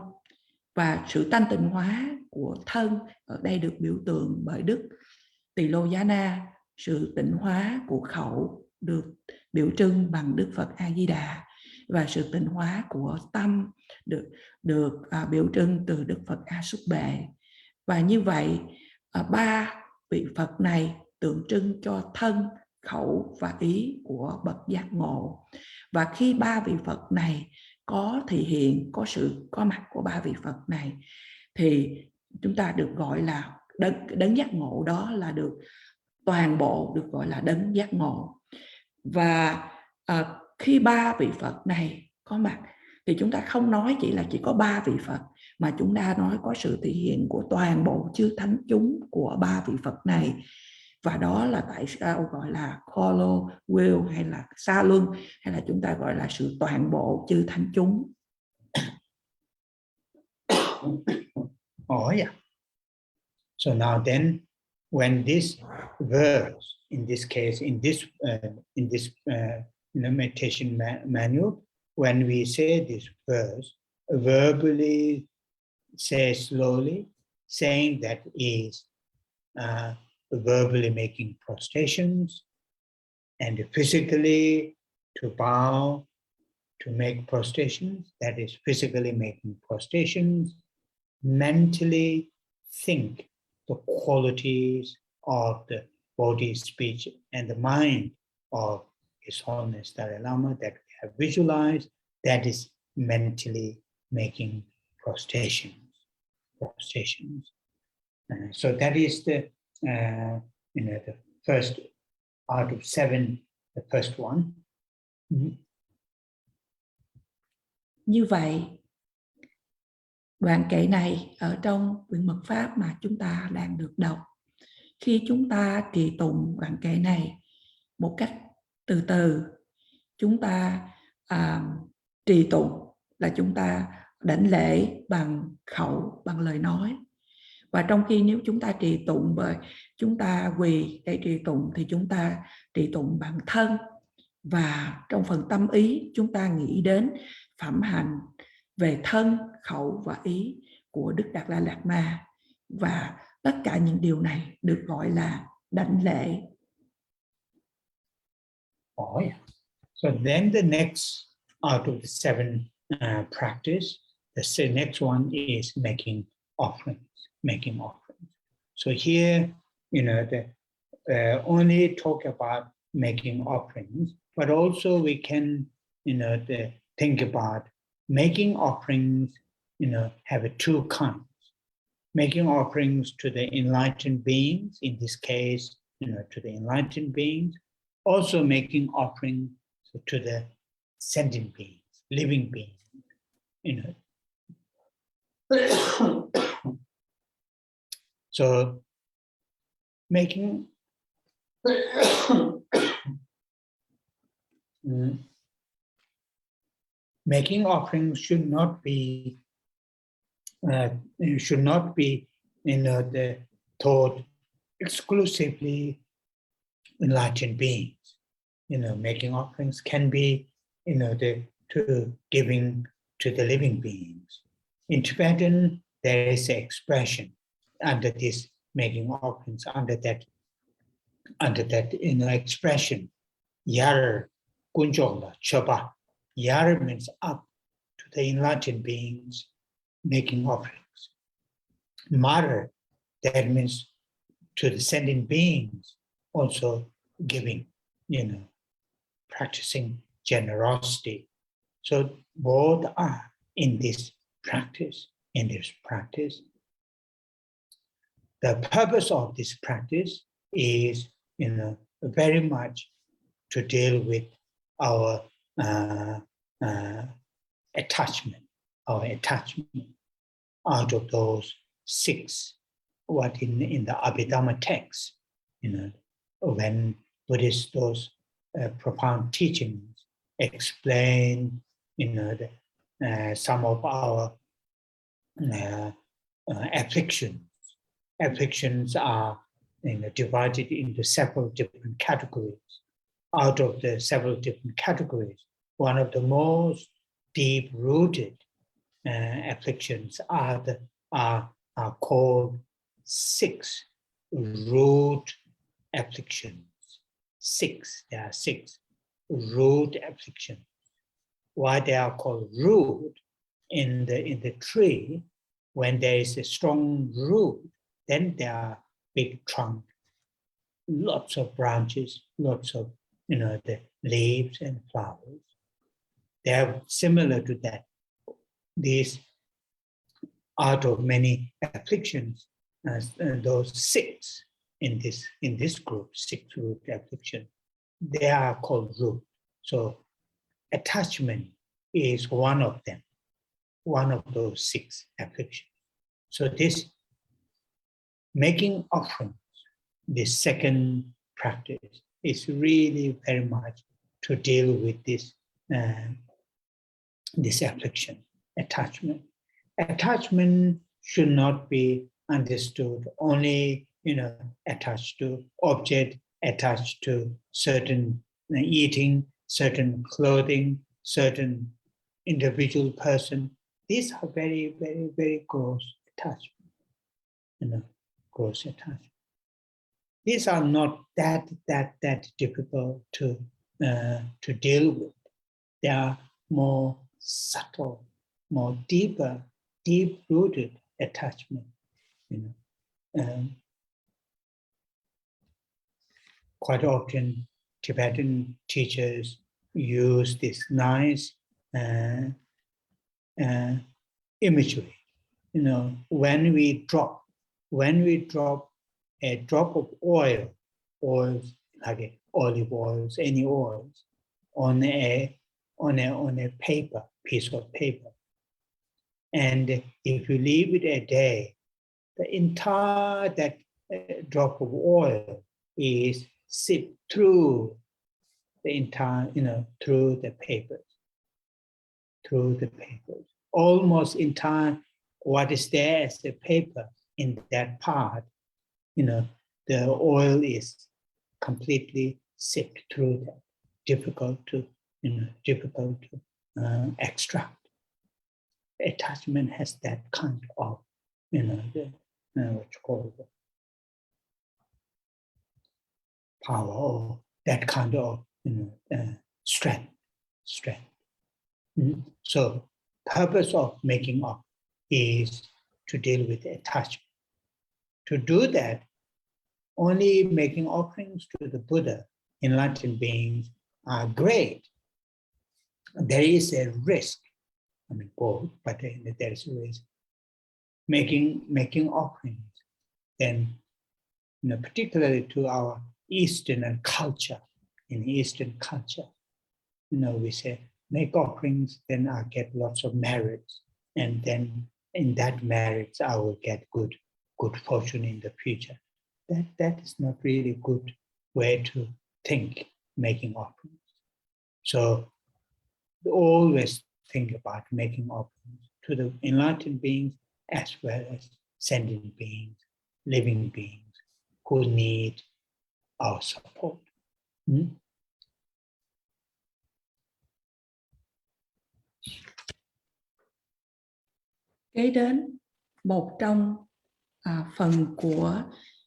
và sự thanh tịnh hóa của thân ở đây được biểu tượng bởi Đức Tỳ Lô Giá Na. Sự tịnh hóa của khẩu được biểu trưng bằng Đức Phật A Di Đà, và sự tịnh hóa của tâm được biểu trưng từ Đức Phật A Xúc Bệ. Và như vậy 3 vị Phật này tượng trưng cho thân, khẩu và ý của bậc giác ngộ. Và khi 3 vị Phật này có thể hiện, có sự có mặt của 3 vị Phật này, thì chúng ta được gọi là đấng giác ngộ, đó là được toàn bộ được gọi là đấng giác ngộ. Và khi 3 vị Phật này có mặt thì chúng ta không nói chỉ có 3 vị Phật, mà chúng ta nói có sự thể hiện của toàn bộ chư thánh chúng của 3 vị Phật này. Và đó là tại sao gọi là Kolo, Will hay là Sa Luân, hay là chúng ta gọi là sự toàn bộ chư thánh chúng. Oh yeah. So now then, when this verse, in this case, in this meditation manual, when we say this verse, verbally say slowly, saying that is verbally making prostrations, and physically to bow, to make prostrations, that is physically making prostrations, mentally think the qualities of the body, speech, and the mind of His Holiness Dalai Lama that we have visualized, that is mentally making prostrations. So that is the the first out of 7, the first one. Như vậy, đoạn kệ này ở trong quyển mật pháp mà chúng ta đang được đọc, khi chúng ta trì tụng đoạn kệ này một cách từ từ, chúng ta trì tụng là chúng ta đảnh lễ bằng khẩu, bằng lời nói. Và trong khi nếu chúng ta trì tụng chúng ta quỳ để trì tụng, thì chúng ta trì tụng bằng thân. Và trong phần tâm ý, chúng ta nghĩ đến phẩm hạnh về thân, khẩu và ý của Đức Đạt Lai Lạt Ma. Và tất cả những điều này được gọi là đảnh lễ. Oh yeah. So then the next out of the 7 practice, the next one is making offerings. So here, only talk about making offerings, but also we can, think about making offerings, have 2 kinds. Making offerings to the enlightened beings, in this case, to the enlightened beings. Also making offerings to the sentient beings, living beings, So making making offerings should not be the thought exclusively enlightened beings. Making offerings can be, to giving to the living beings. In Tibetan, there is an expression under this making offerings, under that expression, Yar Kunjola Choba. Yar means up to the enlightened beings making offerings. Mar, that means to the sending beings also giving, practicing generosity. So both are in this practice. The purpose of this practice is, very much to deal with our attachment out of those 6, what in the Abhidhamma text, when Buddhists, those profound teachings explain, some of our afflictions. Afflictions are divided into several different categories. Out of the several different categories, one of the most deep-rooted afflictions are called 6 root afflictions. There are 6 root afflictions. Why they are called root? In the tree, when there is a strong root, then there are big trunk, lots of branches, lots of the leaves and flowers. They are similar to that. These, out of many afflictions, those 6 in this group, 6 root afflictions, they are called root. So attachment is one of them, one of those 6 afflictions. So this making offerings, this second practice, is really very much to deal with this this affliction, attachment. Attachment should not be understood only, attached to object, attached to certain eating, certain clothing, certain individual person. These are very, very, very gross attachment, gross attachment. These are not that difficult to deal with. They are more subtle, more deep-rooted attachment. Quite often, Tibetan teachers use this nice imagery. When we drop a drop of oils like olive oils, any oils, on a paper, piece of paper, and if you leave it a day, the entire that drop of oil is seeped through the entire, through the papers, almost entire. What is there as the paper in that part, the oil is completely seeped through that. Difficult to extract. Attachment has that kind of, what you call it, power, or that kind of, strength. So, purpose of making up is to deal with attachment. To do that, only making offerings to the Buddha, enlightened beings, are great. There is a risk. Both, but there is a risk. Making offerings, then, particularly to our Eastern culture. In Eastern culture, we say make offerings, then I get lots of merits, and then in that merits I will get good fortune in the future. That is not really a good way to think making offerings. So always think about making offerings to the enlightened beings as well as sentient beings, living beings, who need our support. Kế đến một trong phần của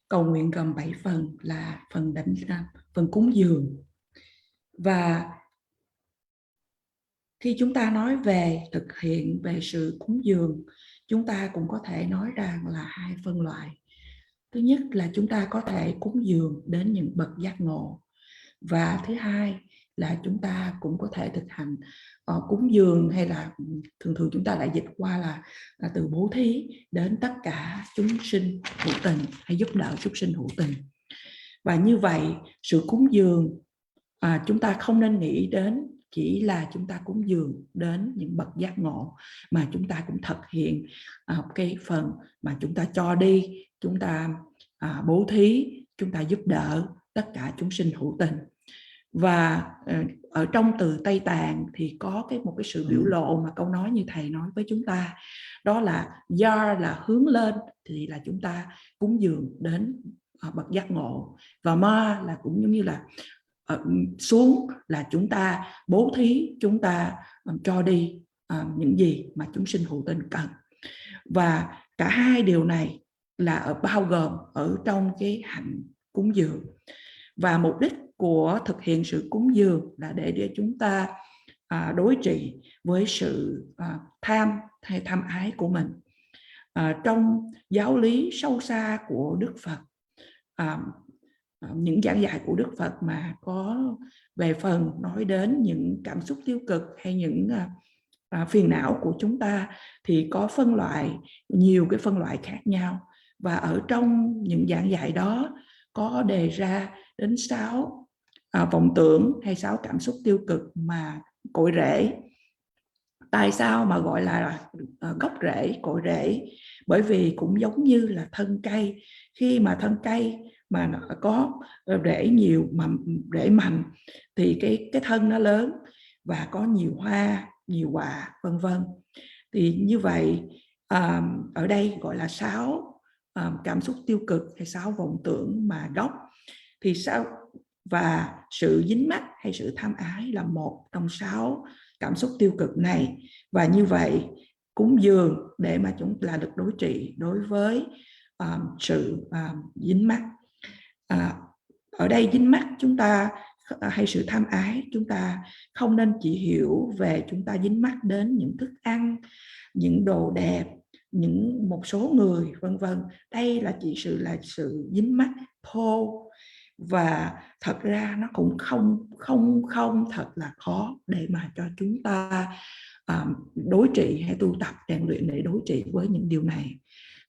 cầu nguyện gồm 7 phần là phần cúng dường. Và khi chúng ta nói về thực hiện về sự cúng dường, chúng ta cũng có thể nói rằng là 2 phân loại. Thứ nhất là chúng ta có thể cúng dường đến những bậc giác ngộ, và thứ hai là chúng ta cũng có thể thực hành cúng dường, hay là thường chúng ta lại dịch qua là từ bố thí đến tất cả chúng sinh hữu tình, hay giúp đỡ chúng sinh hữu tình. Và như vậy sự cúng dường chúng ta không nên nghĩ đến chỉ là chúng ta cúng dường đến những bậc giác ngộ, mà chúng ta cũng thực hiện cái phần mà chúng ta cho đi, chúng ta bố thí, chúng ta giúp đỡ tất cả chúng sinh hữu tình. Và ở trong từ Tây Tạng thì có một cái sự biểu lộ mà câu nói như thầy nói với chúng ta, đó là Yar là hướng lên, thì là chúng ta cúng dường đến bậc giác ngộ, và Ma là cũng giống như là xuống là chúng ta bố thí, chúng ta cho đi những gì mà chúng sinh hữu tình cần. Và cả hai điều này là bao gồm ở trong cái hạnh cúng dường. Và mục đích của thực hiện sự cúng dường là để chúng ta đối trị với sự tham hay tham ái của mình. Trong giáo lý sâu xa của Đức Phật, những giảng dạy của Đức Phật mà có về phần nói đến những cảm xúc tiêu cực hay những phiền não của chúng ta, thì có phân loại, nhiều cái phân loại khác nhau. Và ở trong những giảng dạy đó có đề ra đến 6 vọng tưởng hay 6 cảm xúc tiêu cực mà cội rễ. Tại sao mà gọi là gốc rễ, cội rễ? Bởi vì cũng giống như là thân cây, khi mà thân cây mà nó có rễ nhiều, mà rễ mạnh, thì cái thân nó lớn và có nhiều hoa, nhiều quả, vân vân. Thì như vậy ở đây gọi là 6 cảm xúc tiêu cực hay 6 vọng tưởng mà gốc. Thì sao? Và sự dính mắc hay sự tham ái là một trong 6 cảm xúc tiêu cực này. Và như vậy cúng dường để mà chúng là được đối trị đối với sự dính mắc. Ở đây dính mắc chúng ta hay sự tham ái, chúng ta không nên chỉ hiểu về chúng ta dính mắc đến những thức ăn, những đồ đẹp, những một số người, vân vân. Đây là chỉ là sự dính mắc thô. Và thật ra nó cũng không thật là khó để mà cho chúng ta đối trị hay tu tập rèn luyện để đối trị với những điều này.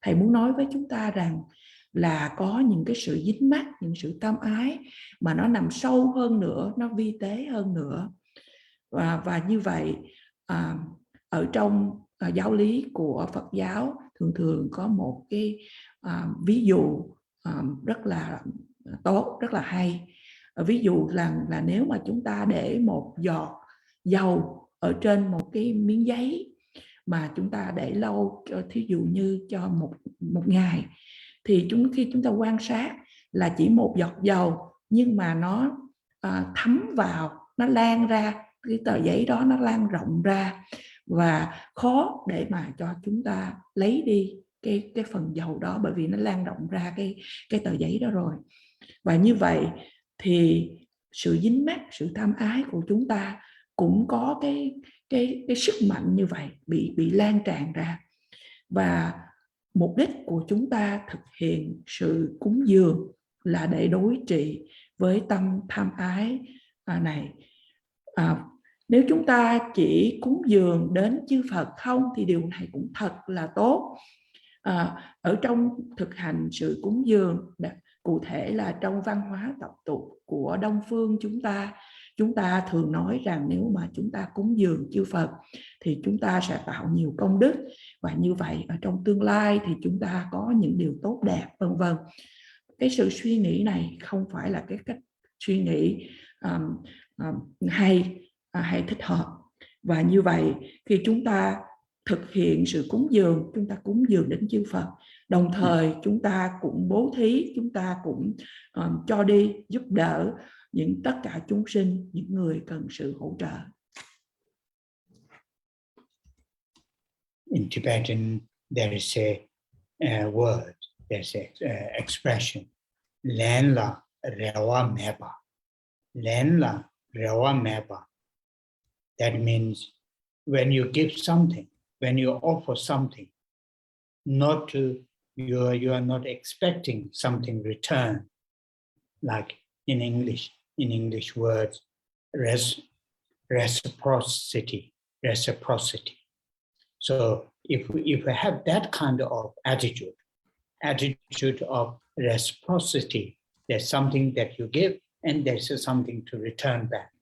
Thầy muốn nói với chúng ta rằng là có những cái sự dính mắc, những sự tham ái mà nó nằm sâu hơn nữa, nó vi tế hơn nữa. Và như vậy ở trong giáo lý của Phật giáo thường có một cái ví dụ rất là tốt, rất là hay. Ví dụ là nếu mà chúng ta để một giọt dầu ở trên một cái miếng giấy mà chúng ta để lâu, thí dụ như cho một ngày, thì khi chúng ta quan sát là chỉ một giọt dầu, nhưng mà nó thấm vào, nó lan ra, cái tờ giấy đó nó lan rộng ra, và khó để mà cho chúng ta lấy đi cái phần dầu đó, bởi vì nó lan rộng ra cái tờ giấy đó rồi. Và như vậy thì sự dính mắc, sự tham ái của chúng ta cũng có cái sức mạnh như vậy, bị lan tràn ra. Và mục đích của chúng ta thực hiện sự cúng dường là để đối trị với tâm tham ái này. Nếu chúng ta chỉ cúng dường đến chư Phật không thì điều này cũng thật là tốt. Ở trong thực hành sự cúng dường, cụ thể là trong văn hóa tập tục của Đông phương chúng ta thường nói rằng nếu mà chúng ta cúng dường chư Phật thì chúng ta sẽ tạo nhiều công đức, và như vậy ở trong tương lai thì chúng ta có những điều tốt đẹp, vân vân. Cái sự suy nghĩ này không phải là cái cách suy nghĩ hay thích hợp. Và như vậy khi chúng ta thực hiện sự cúng dường, chúng ta cúng dường đến chư Phật. Đồng thời chúng ta cũng bố thí, chúng ta cũng cho đi, giúp đỡ tất cả chúng sinh, những người cần sự hỗ trợ. In Tibetan, there is a word, there's an expression, Lenla Rewa Meba. Lenla Rewa Meba. That means when you give something, when you offer something, you are not expecting something return. Like in English words, reciprocity. So if we have that kind of attitude of reciprocity, there's something that you give and there's something to return back,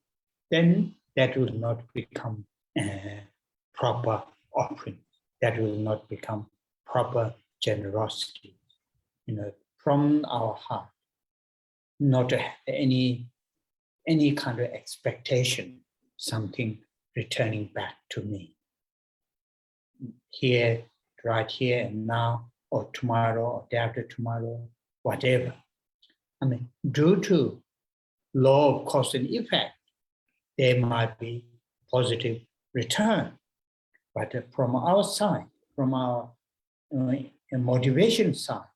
then that will not become proper offering. That will not become proper generosity, from our heart, not to have any kind of expectation, something returning back to me. Here, right here and now, or tomorrow, or day after tomorrow, whatever. I mean, due to law of cause and effect, there might be positive return. But from our side, from our motivation side,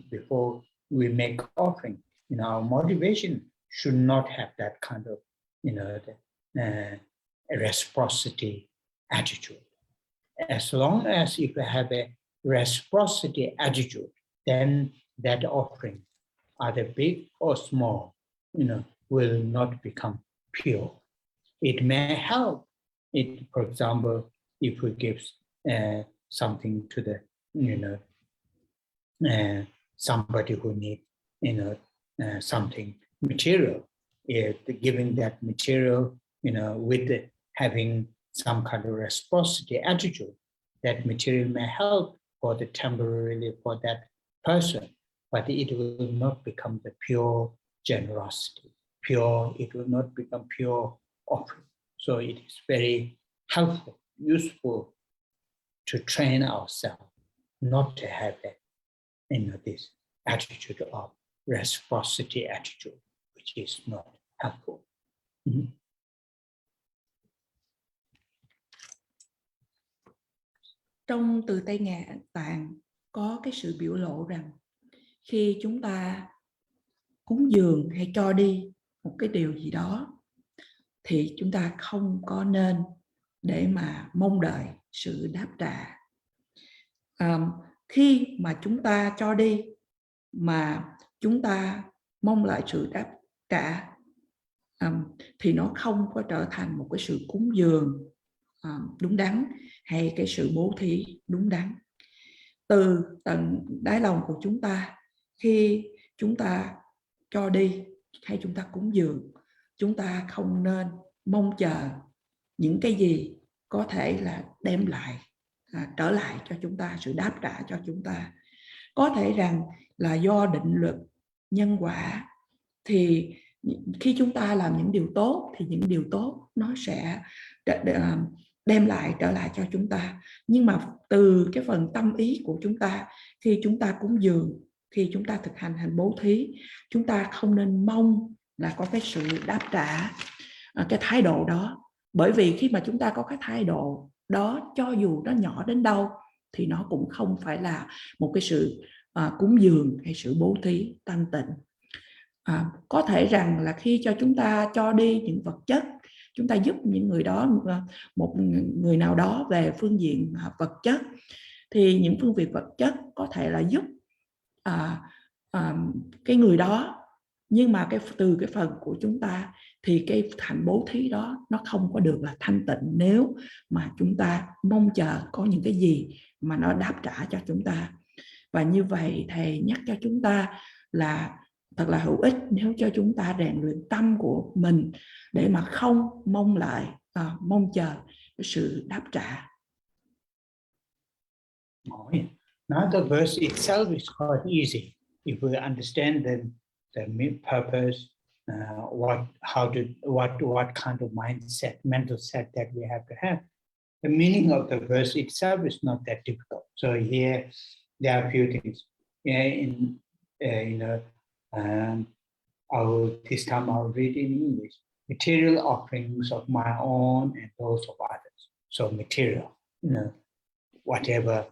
before we make offering, our motivation should not have that kind of, reciprocity attitude. As long as if you have a reciprocity attitude, then that offering, either big or small, will not become pure. It may help. For example, if we give something to the, somebody who needs, something material, giving that material, with having some kind of reciprocity attitude, that material may help temporarily for that person, but it will not become the pure generosity. It will not become pure offering. So it is very helpful, useful to train ourselves not to have this attitude of reciprocity attitude, which is not helpful. Mm-hmm. Trong từ Tây Ngạ Tạng có cái sự biểu lộ rằng khi chúng ta cúng dường hay cho đi một cái điều gì đó thì chúng ta không có nên để mà mong đợi sự đáp trả. Khi mà chúng ta cho đi mà chúng ta mong lại sự đáp trả thì nó không có trở thành một cái sự cúng dường đúng đắn hay cái sự bố thí đúng đắn. Từ tận đáy lòng của chúng ta, khi chúng ta cho đi hay chúng ta cúng dường, chúng ta không nên mong chờ những cái gì có thể là đem lại trở lại cho chúng ta, sự đáp trả cho chúng ta. Có thể rằng là do định luật nhân quả, thì khi chúng ta làm những điều tốt thì những điều tốt nó sẽ đem lại trở lại cho chúng ta. Nhưng mà từ cái phần tâm ý của chúng ta, khi chúng ta cúng dường, khi chúng ta thực hành bố thí, chúng ta không nên mong là có cái sự đáp trả cái thái độ đó. Bởi vì khi mà chúng ta có cái thái độ đó, cho dù nó nhỏ đến đâu thì nó cũng không phải là một cái sự cúng dường hay sự bố thí thanh tịnh. Có thể rằng là khi cho chúng ta cho đi những vật chất, chúng ta giúp những người đó, một người nào đó về phương diện vật chất, thì những phương diện vật chất có thể là giúp cái người đó, nhưng mà từ cái phần của chúng ta thì cái hành bố thí đó nó không có được là thanh tịnh nếu mà chúng ta mong chờ có những cái gì mà nó đáp trả cho chúng ta. Và như vậy thầy nhắc cho chúng ta là thật là hữu ích nếu cho chúng ta rèn luyện tâm của mình để mà không mong chờ cái sự đáp trả. Now the verse itself is quite easy if we understand the purpose, what kind of mindset, mental set that we have to have. the meaning of the verse itself is not that difficult. So here there are a few things. This time I'll read in English. Material offerings of my own and those of others. So material, whatever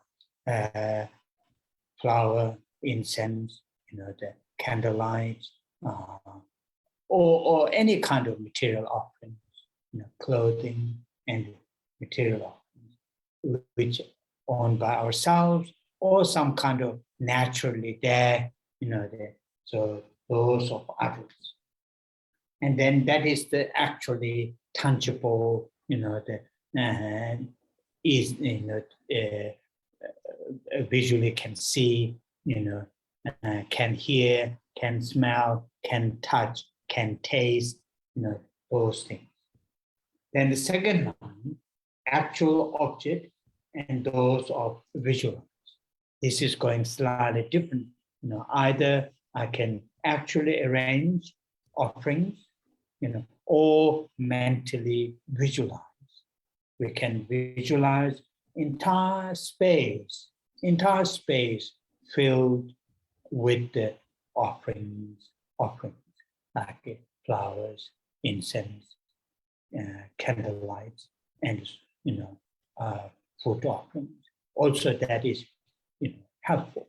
flower, incense, the candlelight, or any kind of material offerings, clothing and material offerings, which owned by ourselves or some kind of naturally there, so those of others. And then that is the actually tangible, visually can see, can hear, can smell, can touch, can taste, those things. Then the second one, actual object and those of visual. This is going slightly different. Either I can actually arrange offerings, or mentally visualize. We can visualize entire space filled with the offerings like flowers, incense, candlelight, and food offerings. Also, that is helpful.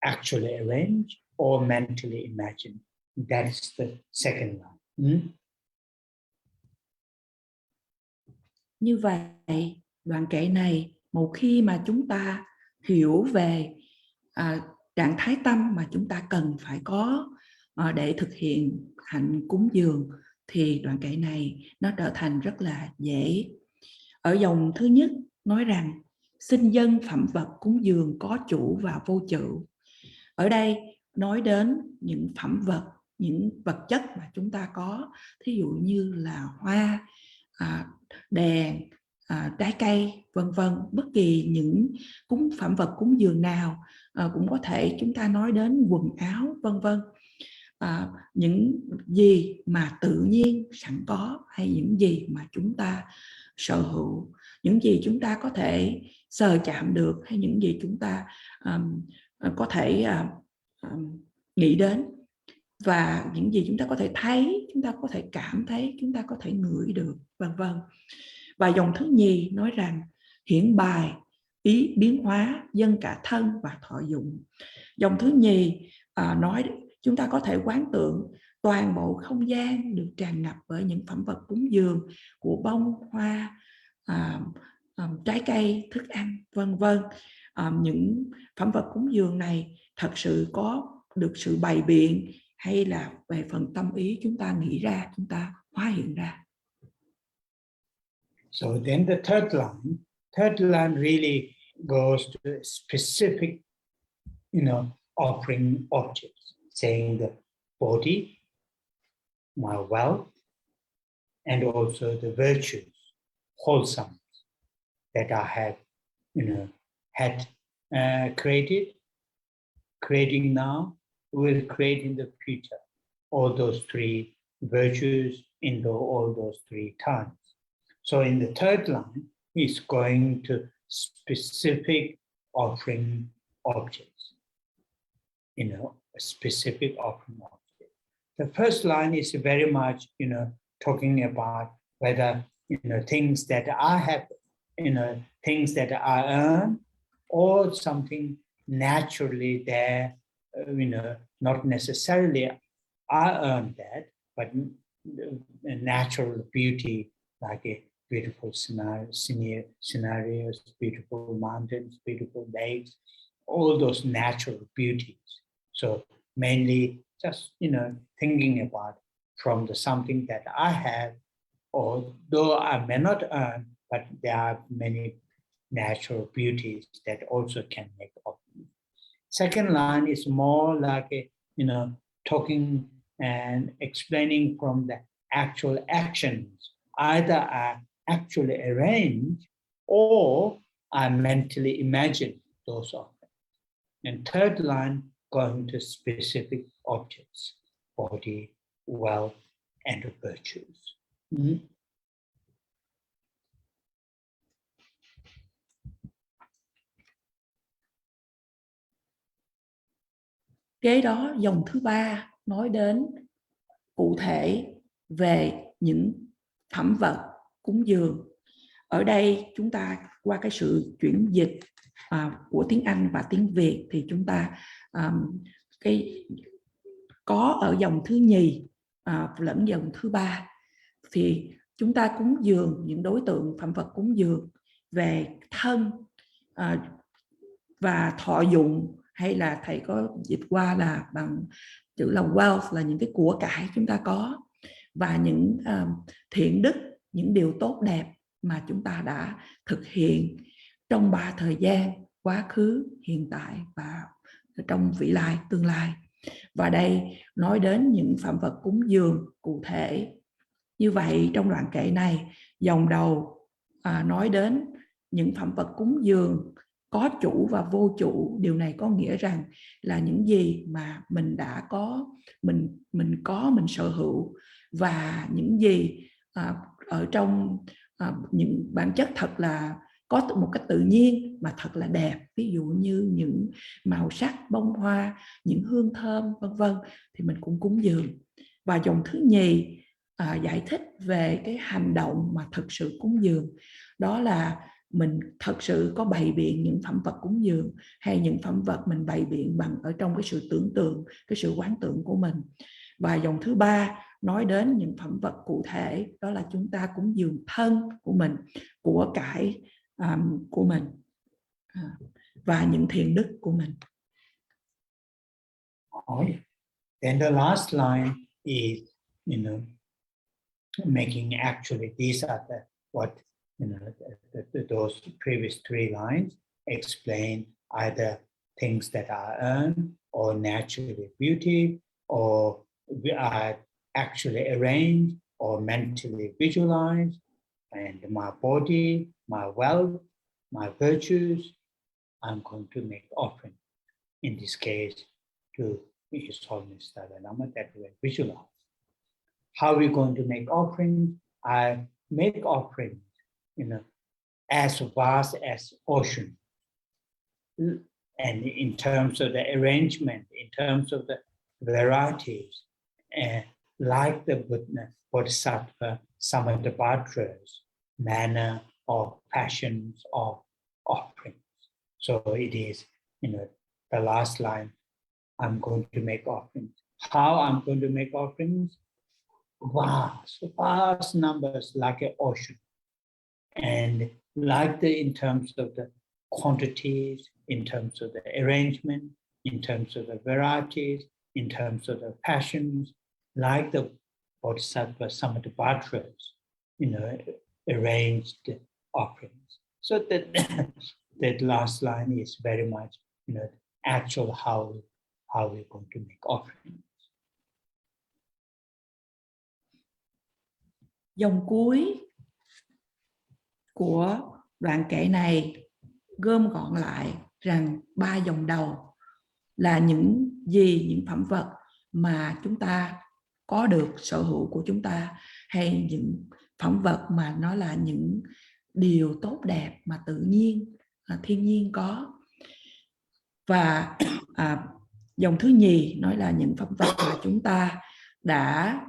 Actually arrange or mentally imagine. That's the second one. Như vậy, đoạn kệ này, một khi mà chúng ta hiểu về trạng thái tâm mà chúng ta cần phải có để thực hiện hạnh cúng dường, thì đoạn kệ này nó trở thành rất là dễ. Ở dòng thứ nhất nói rằng xin dâng phẩm vật cúng dường có chủ và vô chự. Ở đây nói đến những phẩm vật, những vật chất mà chúng ta có, thí dụ như là hoa, đèn, trái cây, vân vân. Bất kỳ những phẩm vật cúng dường nào, cũng có thể chúng ta nói đến quần áo, vân vân. Những gì mà tự nhiên sẵn có, hay những gì mà chúng ta sở hữu, những gì chúng ta có thể sờ chạm được, hay những gì chúng ta có thể nghĩ đến, và những gì chúng ta có thể thấy, chúng ta có thể cảm thấy, chúng ta có thể ngửi được, vân vân. Và dòng thứ nhì nói rằng hiển bài ý biến hóa dâng cả thân và thọ dụng. Dòng thứ nhì nói chúng ta có thể quán tưởng toàn bộ không gian được tràn ngập bởi những phẩm vật cúng dường của bông, hoa, trái cây, thức ăn, vân vân. Những phẩm vật cúng dường này thật sự có được sự bày biện, hay là về phần tâm ý chúng ta nghĩ ra, chúng ta hóa hiện ra. So then the third line really goes to specific, offering objects, saying the body, my wealth, and also the virtues, wholesome, that I have, had creating now, will create in the future. All those three virtues in all those three times. So in the third line, he's going to specific offering objects, a specific offering object. The first line is very much, talking about whether, things that I have, things that I earn, or something naturally there, not necessarily I earn that, but a natural beauty, like a beautiful scenarios, beautiful mountains, beautiful lakes, all those natural beauties. So mainly just, thinking about from the something that I have, although I may not earn, but there are many natural beauties that also can make up. Second line is more like talking and explaining from the actual actions. Either I actually arrange or I mentally imagine those objects. And third line, going to specific objects, body, wealth, and virtues. Kế đó dòng thứ ba nói đến cụ thể về những phẩm vật cúng dường. Ở đây chúng ta qua cái sự chuyển dịch của tiếng Anh và tiếng Việt thì chúng ta có ở dòng thứ nhì lẫn dòng thứ ba, thì chúng ta cúng dường những đối tượng phẩm vật cúng dường về thân và thọ dụng, hay là thầy có dịch qua là bằng chữ là wealth, là những cái của cải chúng ta có, và những thiện đức, những điều tốt đẹp mà chúng ta đã thực hiện trong 3 thời gian: quá khứ, hiện tại và trong vị lai, tương lai. Và đây nói đến những phẩm vật cúng dường cụ thể. Như vậy trong đoạn kệ này, dòng đầu nói đến những phẩm vật cúng dường có chủ và vô chủ. Điều này có nghĩa rằng là những gì mà mình đã có, mình sở hữu, và những gì ở trong những bản chất thật là có một cách tự nhiên mà thật là đẹp, ví dụ như những màu sắc, bông hoa, những hương thơm, vân vân, thì mình cũng cúng dường. Và dòng thứ nhì giải thích về cái hành động mà thực sự cúng dường, đó là mình thật sự có bày biện những phẩm vật cúng dường, hay những phẩm vật mình bày biện bằng ở trong cái sự tưởng tượng, cái sự quán tưởng của mình. Và dòng thứ ba nói đến những phẩm vật cụ thể, đó là chúng ta cúng dường thân của mình, của cải của mình, và những thiện đức của mình. Then the last line is, making actually these are what those previous 3 lines explain either things that are earned or naturally beauty, or we are actually arranged or mentally visualized, and my body, my wealth, my virtues, I'm going to make offering. In this case, to His Holiness Dalai Lama, that we visualize. How are we going to make offerings? I make offerings, as vast as ocean. And in terms of the arrangement, in terms of the varieties, like the Bodhisattva Samadhipatra's manner of passions of offerings. So it is, the last line, I'm going to make offerings. How I'm going to make offerings? Vast numbers, like an ocean. And like in terms of the quantities, in terms of the arrangement, in terms of the varieties, in terms of the passions, like the Bodhisattva Samadhipatra's, arranged offerings. So that last line is very much, actual how we're going to make offerings. Dòng cuối của đoạn kệ này gom gọn lại rằng 3 dòng đầu là những gì, những phẩm vật mà chúng ta có được, sở hữu của chúng ta, hay những phẩm vật mà nó là những điều tốt đẹp mà tự nhiên, thiên nhiên có. Và dòng thứ nhì nói là những phẩm vật mà chúng ta đã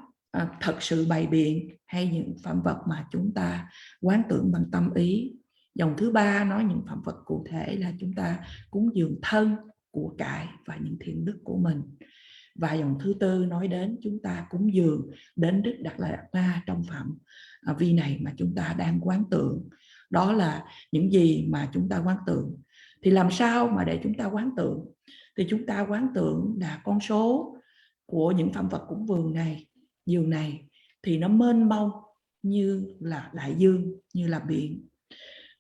thật sự bày biện, hay những phẩm vật mà chúng ta quán tưởng bằng tâm ý. Dòng thứ ba nói những phẩm vật cụ thể là chúng ta cúng dường thân, của cải và những thiện đức của mình. Và dòng thứ tư nói đến chúng ta cúng dường đến Đức Đạt Lai Lạt Ma trong phẩm vi này mà chúng ta đang quán tưởng. Đó là những gì mà chúng ta quán tưởng. Thì làm sao mà để chúng ta quán tưởng? Thì chúng ta quán tưởng là con số của những phẩm vật cúng dường này thì nó mênh mông như là đại dương, như là biển.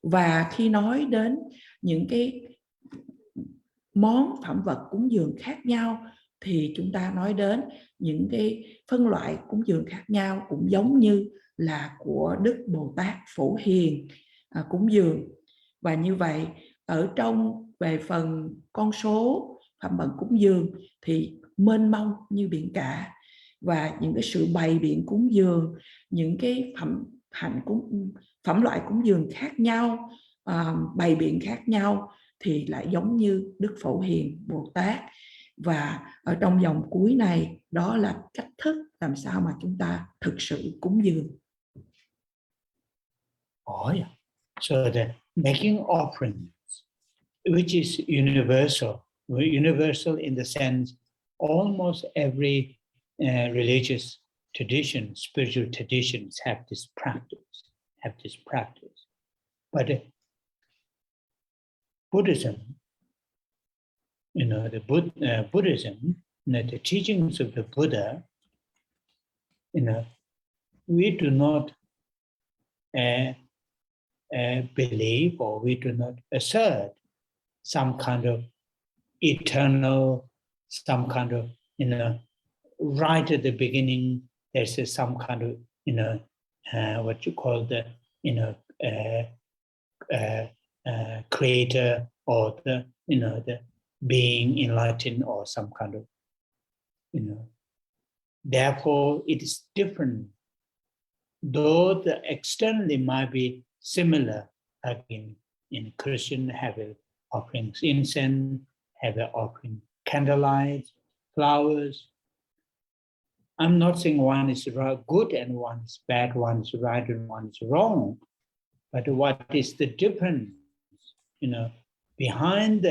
Và khi nói đến những cái món phẩm vật cúng dường khác nhau thì chúng ta nói đến những cái phân loại cúng dường khác nhau, cũng giống như là của Đức Bồ Tát Phổ Hiền cúng dường. Và như vậy ở trong về phần con số phẩm vật cúng dường thì mênh mông như biển cả. Và những cái sự bày biện cúng dường, những cái phẩm loại cúng dường khác nhau, bày biện khác nhau thì lại giống như Đức Phổ Hiền Bồ Tát. Và ở trong dòng cuối này, đó là cách thức làm sao mà chúng ta thực sự cúng dường. Oh yeah. So the making offerings, which is universal in the sense almost every religious tradition, spiritual traditions have this practice. But Buddhism, Buddhism, the teachings of the Buddha, we do not believe, or we do not assert some kind of eternal, some kind of, right at the beginning, there's some kind of, what you call the, creator, or the, the being enlightened, or some kind of, therefore it is different. Though the externally might be similar, like in Christian, have offerings incense, have offering candlelight, flowers. I'm not saying one is good and one is bad, one is right and one is wrong. But what is the difference? Behind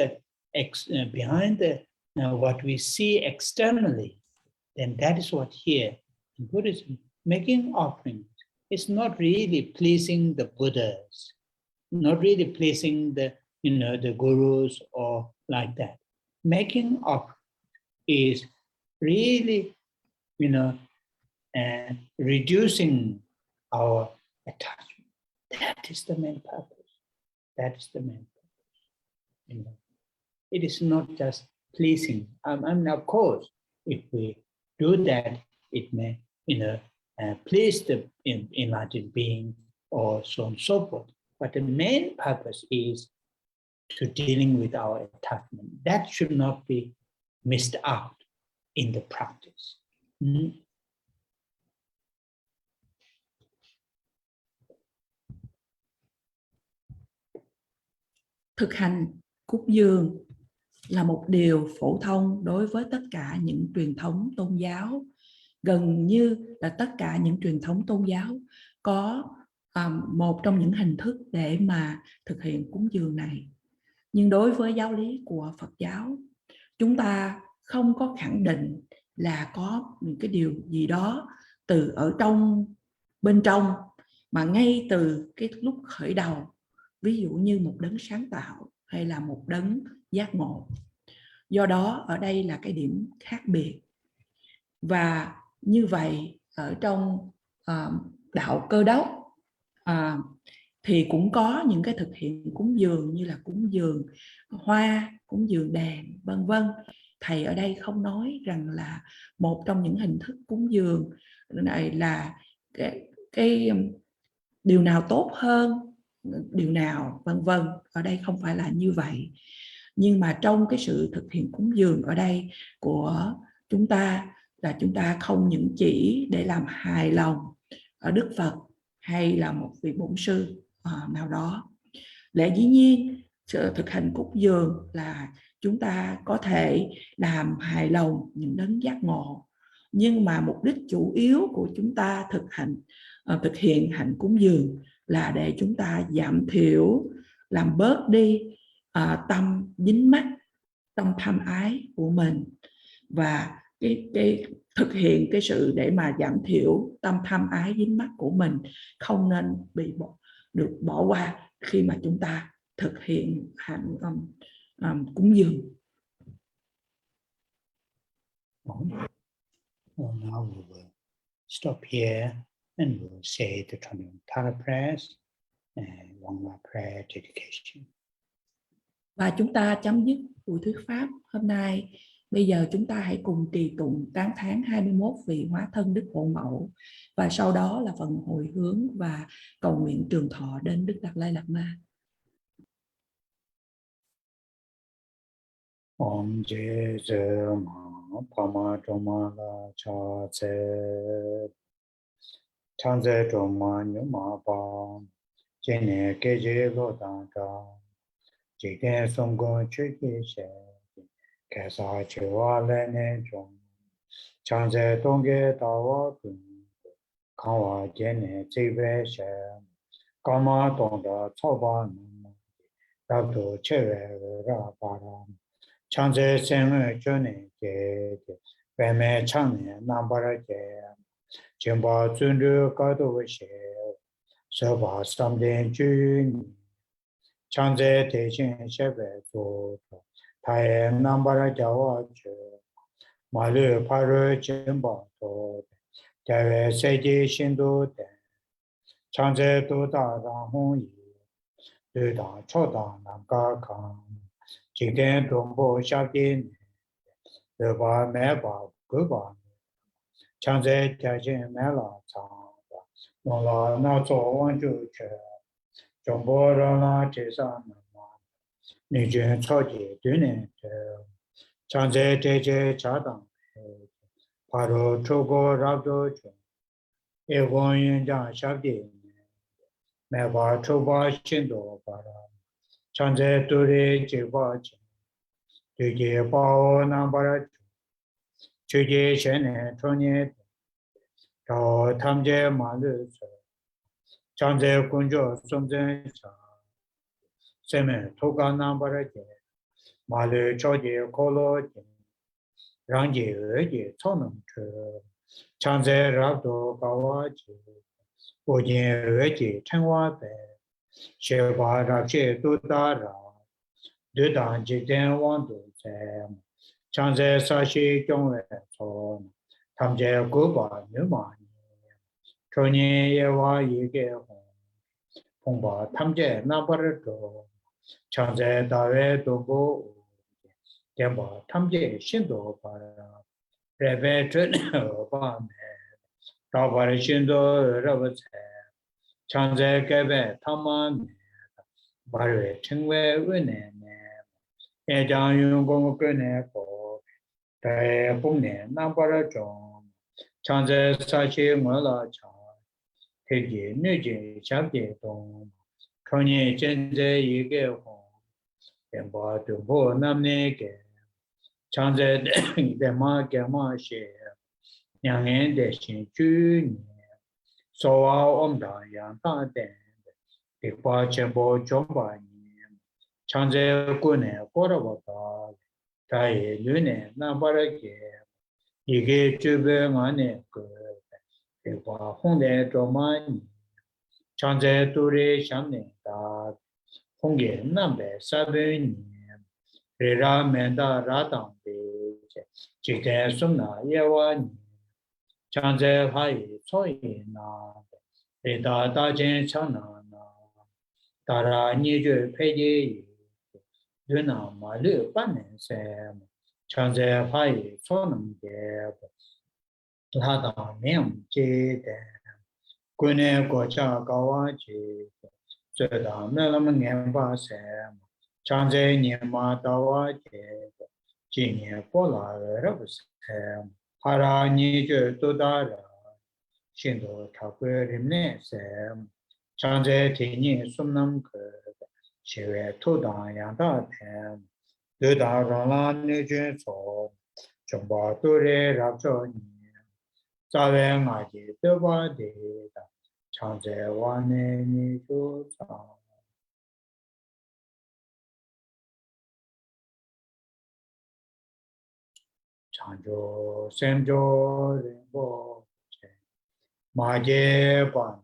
what we see externally, then that is what here in Buddhism, making offerings is not really pleasing the Buddhas, not really pleasing the the gurus or like that. Making offerings is really reducing our attachment. That is the main purpose. That is the main purpose. It is not just pleasing. Of course, if we do that, it may please the enlightened being, or so on and so forth. But the main purpose is to dealing with our attachment. That should not be missed out in the practice. Thực hành cúng dường là một điều phổ thông đối với tất cả những truyền thống tôn giáo. Gần như là tất cả những truyền thống tôn giáo có một trong những hình thức để mà thực hiện cúng dường này. Nhưng đối với giáo lý của Phật giáo, chúng ta không có khẳng định là có những cái điều gì đó từ ở bên trong, mà ngay từ cái lúc khởi đầu, ví dụ như một đấng sáng tạo hay là một đấng giác ngộ. Do đó ở đây là cái điểm khác biệt. Và như vậy ở trong đạo Cơ Đốc thì cũng có những cái thực hiện cúng dường như là cúng dường hoa, cúng dường đèn, vân vân. Thầy ở đây không nói rằng là một trong những hình thức cúng dường này là cái điều nào tốt hơn, điều nào vân vân. Ở đây không phải là như vậy. Nhưng mà trong cái sự thực hiện cúng dường ở đây của chúng ta là chúng ta không những chỉ để làm hài lòng ở Đức Phật hay là một vị bổn sư nào đó. Lẽ dĩ nhiên sự thực hành cúng dường là chúng ta có thể làm hài lòng những đấng giác ngộ, nhưng mà mục đích chủ yếu của chúng ta thực hiện hạnh cúng dường là để chúng ta giảm thiểu, làm bớt đi tâm dính mắc, tâm tham ái của mình. Và cái thực hiện cái sự để mà giảm thiểu tâm tham ái dính mắc của mình không nên bị được bỏ qua khi mà chúng ta thực hiện hạnh cúng dường. Now we will stop here and we'll say the Tara prayers and one more prayer dedication. Và chúng ta chấm dứt buổi thuyết pháp hôm nay. Bây giờ chúng ta hãy cùng trì tụng tán thán 21 vị hóa thân Đức Hộ Mẫu, và sau đó là phần hồi hướng và cầu nguyện trường thọ đến Đức Đạt Lai Lạt Ma. Om Je Je Ma Pama Troma La Cha Se Chan Se Troma Nyu Ma Pa Jene Ke Je Lo Da Da Jide Song Go Chue Ke She Kesa Chiwa Lene Jong, Chanze Tonge Tawa Kun, Kawa Jene Zive She, Kama Tonda Tsoba Nama, Rabdo Chewe Rabara, Chanze Seme Jone Ge, Beme Changne Nambara Ge, Jimba Zundu Gado She, Soba Samden Juni, Chanze Techen Shebe Zo, Tae Nambara Jawa Che, Malu Paru Jimba To, Jawe Seji Shindu Den, Chanze Duda Rang Hong Yi, Duda Choda Namka Kang, Jikden Dumbo Shaki Ne, Duba Meba Guba, Chanze Jajin Mela Chang, Nola Nazo Wanju Che, Jumbo Rana Jisa Nama, Nijun Choji Dunin Che, Chanze Teje Chadang, Paro Chogo Rabdo Che, Egon Yunjang Shakti, Meba Choba Shindo Para, Chanze Turi Jiba Che, Tuji Pao Nambara Che, Chuji Shene Chonye, Tao Tamje Malu Che, Chanze Kunjo Sumzen Cha, Seme Toga Nambara Che, Malu Choji Kolo Che, Rangi Eji Tonam Che, Chanze Rabdo Kawa Che, Ujin Eji Chengwa Pe, Sheba Rapshe Dudara, Dudan Jiten Wandu Che, Chanze Sashi Kyongwe Son, Tamje Guba Numani, Chonyi Yewa Yige Hong, Pongba Tamje Nambarato, Chanze Dawe Dobo, Demba Tamje Shindo Para, Rebe Chun Ba Me, Dabar Shindo Rabatse, Chanze Gebe Taman, Barwe Chingwe Wune, Ejang Yung Gong Gune Ko, Tae Pumne Nambara Chong, Chanze Sashi Ngola Chang, Teji Nuji Shabje Dong, Chonyi Chenze Yige Hong, Demba Dumbo Namne Ge, Chanze Dema Gema She, Nyangen Deshin Ju Ni, Sowa Omda Yang Ta Den, Dikpa Chenpo Chomba Ni, Chanze Gune Koravata, Tae Lune Nambara Ge, Yige Chube Ngane Ge, Dikpa Hongde Choma Ni, Chanze Turi Shamne Da, Hongge Nambe Sabe Ni, Rira Menda Radang Be, Jikten Sumna Yewa Ni, Chanze Hai Choi Na, Rida Dajen Chana Na, Dara Niju Peji, Duna Malu Banen Sem, Chanze Hai Chonam Ge, Lada Mem Ji Den, Gune Gocha Gawa Ji, Zeda Melam Ngenpa Sem, Chanze Nyema Dawa Ji, Jinye Pola Rab Sem, Hara Niju Dudara, Shindo Takwe Rimne Sem, Chanze Tini Sumnam Ke, Shiwe Tudang Yangda Tem, Duda Rangla Nijun So, Chomba Dure Rabcho Ni, Zawe Ngaji Duba Deda, Chanze Wane Niju Zang. Chanjo Semjo Rimbo, Maje Ban,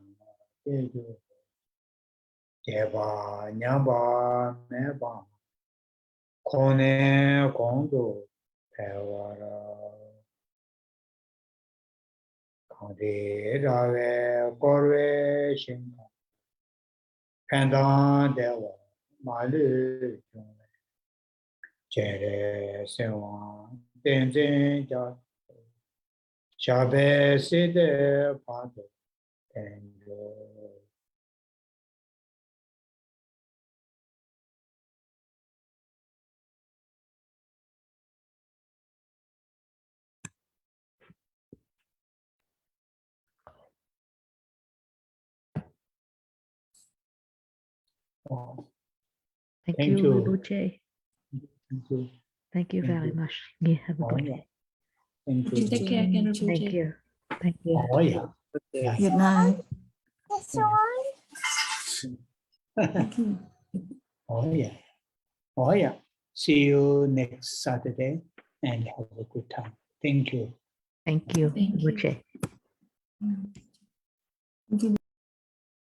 Deba Nyamba Meba, Kone Kondo Pewara, Kandi Rave Korwe Shinka, Pendan Dewa Malu Chere Sewa Tenzin Jat, Shabe Side Pato Tenjo. Thank Thank you, you. Rinpoche. Thank you. Thank you very much. Yeah, have a good day. Thank you. Take care, Ken Thank you. Thank you. Oh yeah. Yeah. Good night. Oh yeah. Oh yeah. See you next Saturday and have a good time. Thank you. Thank you. Thank you. Good day. Thank you.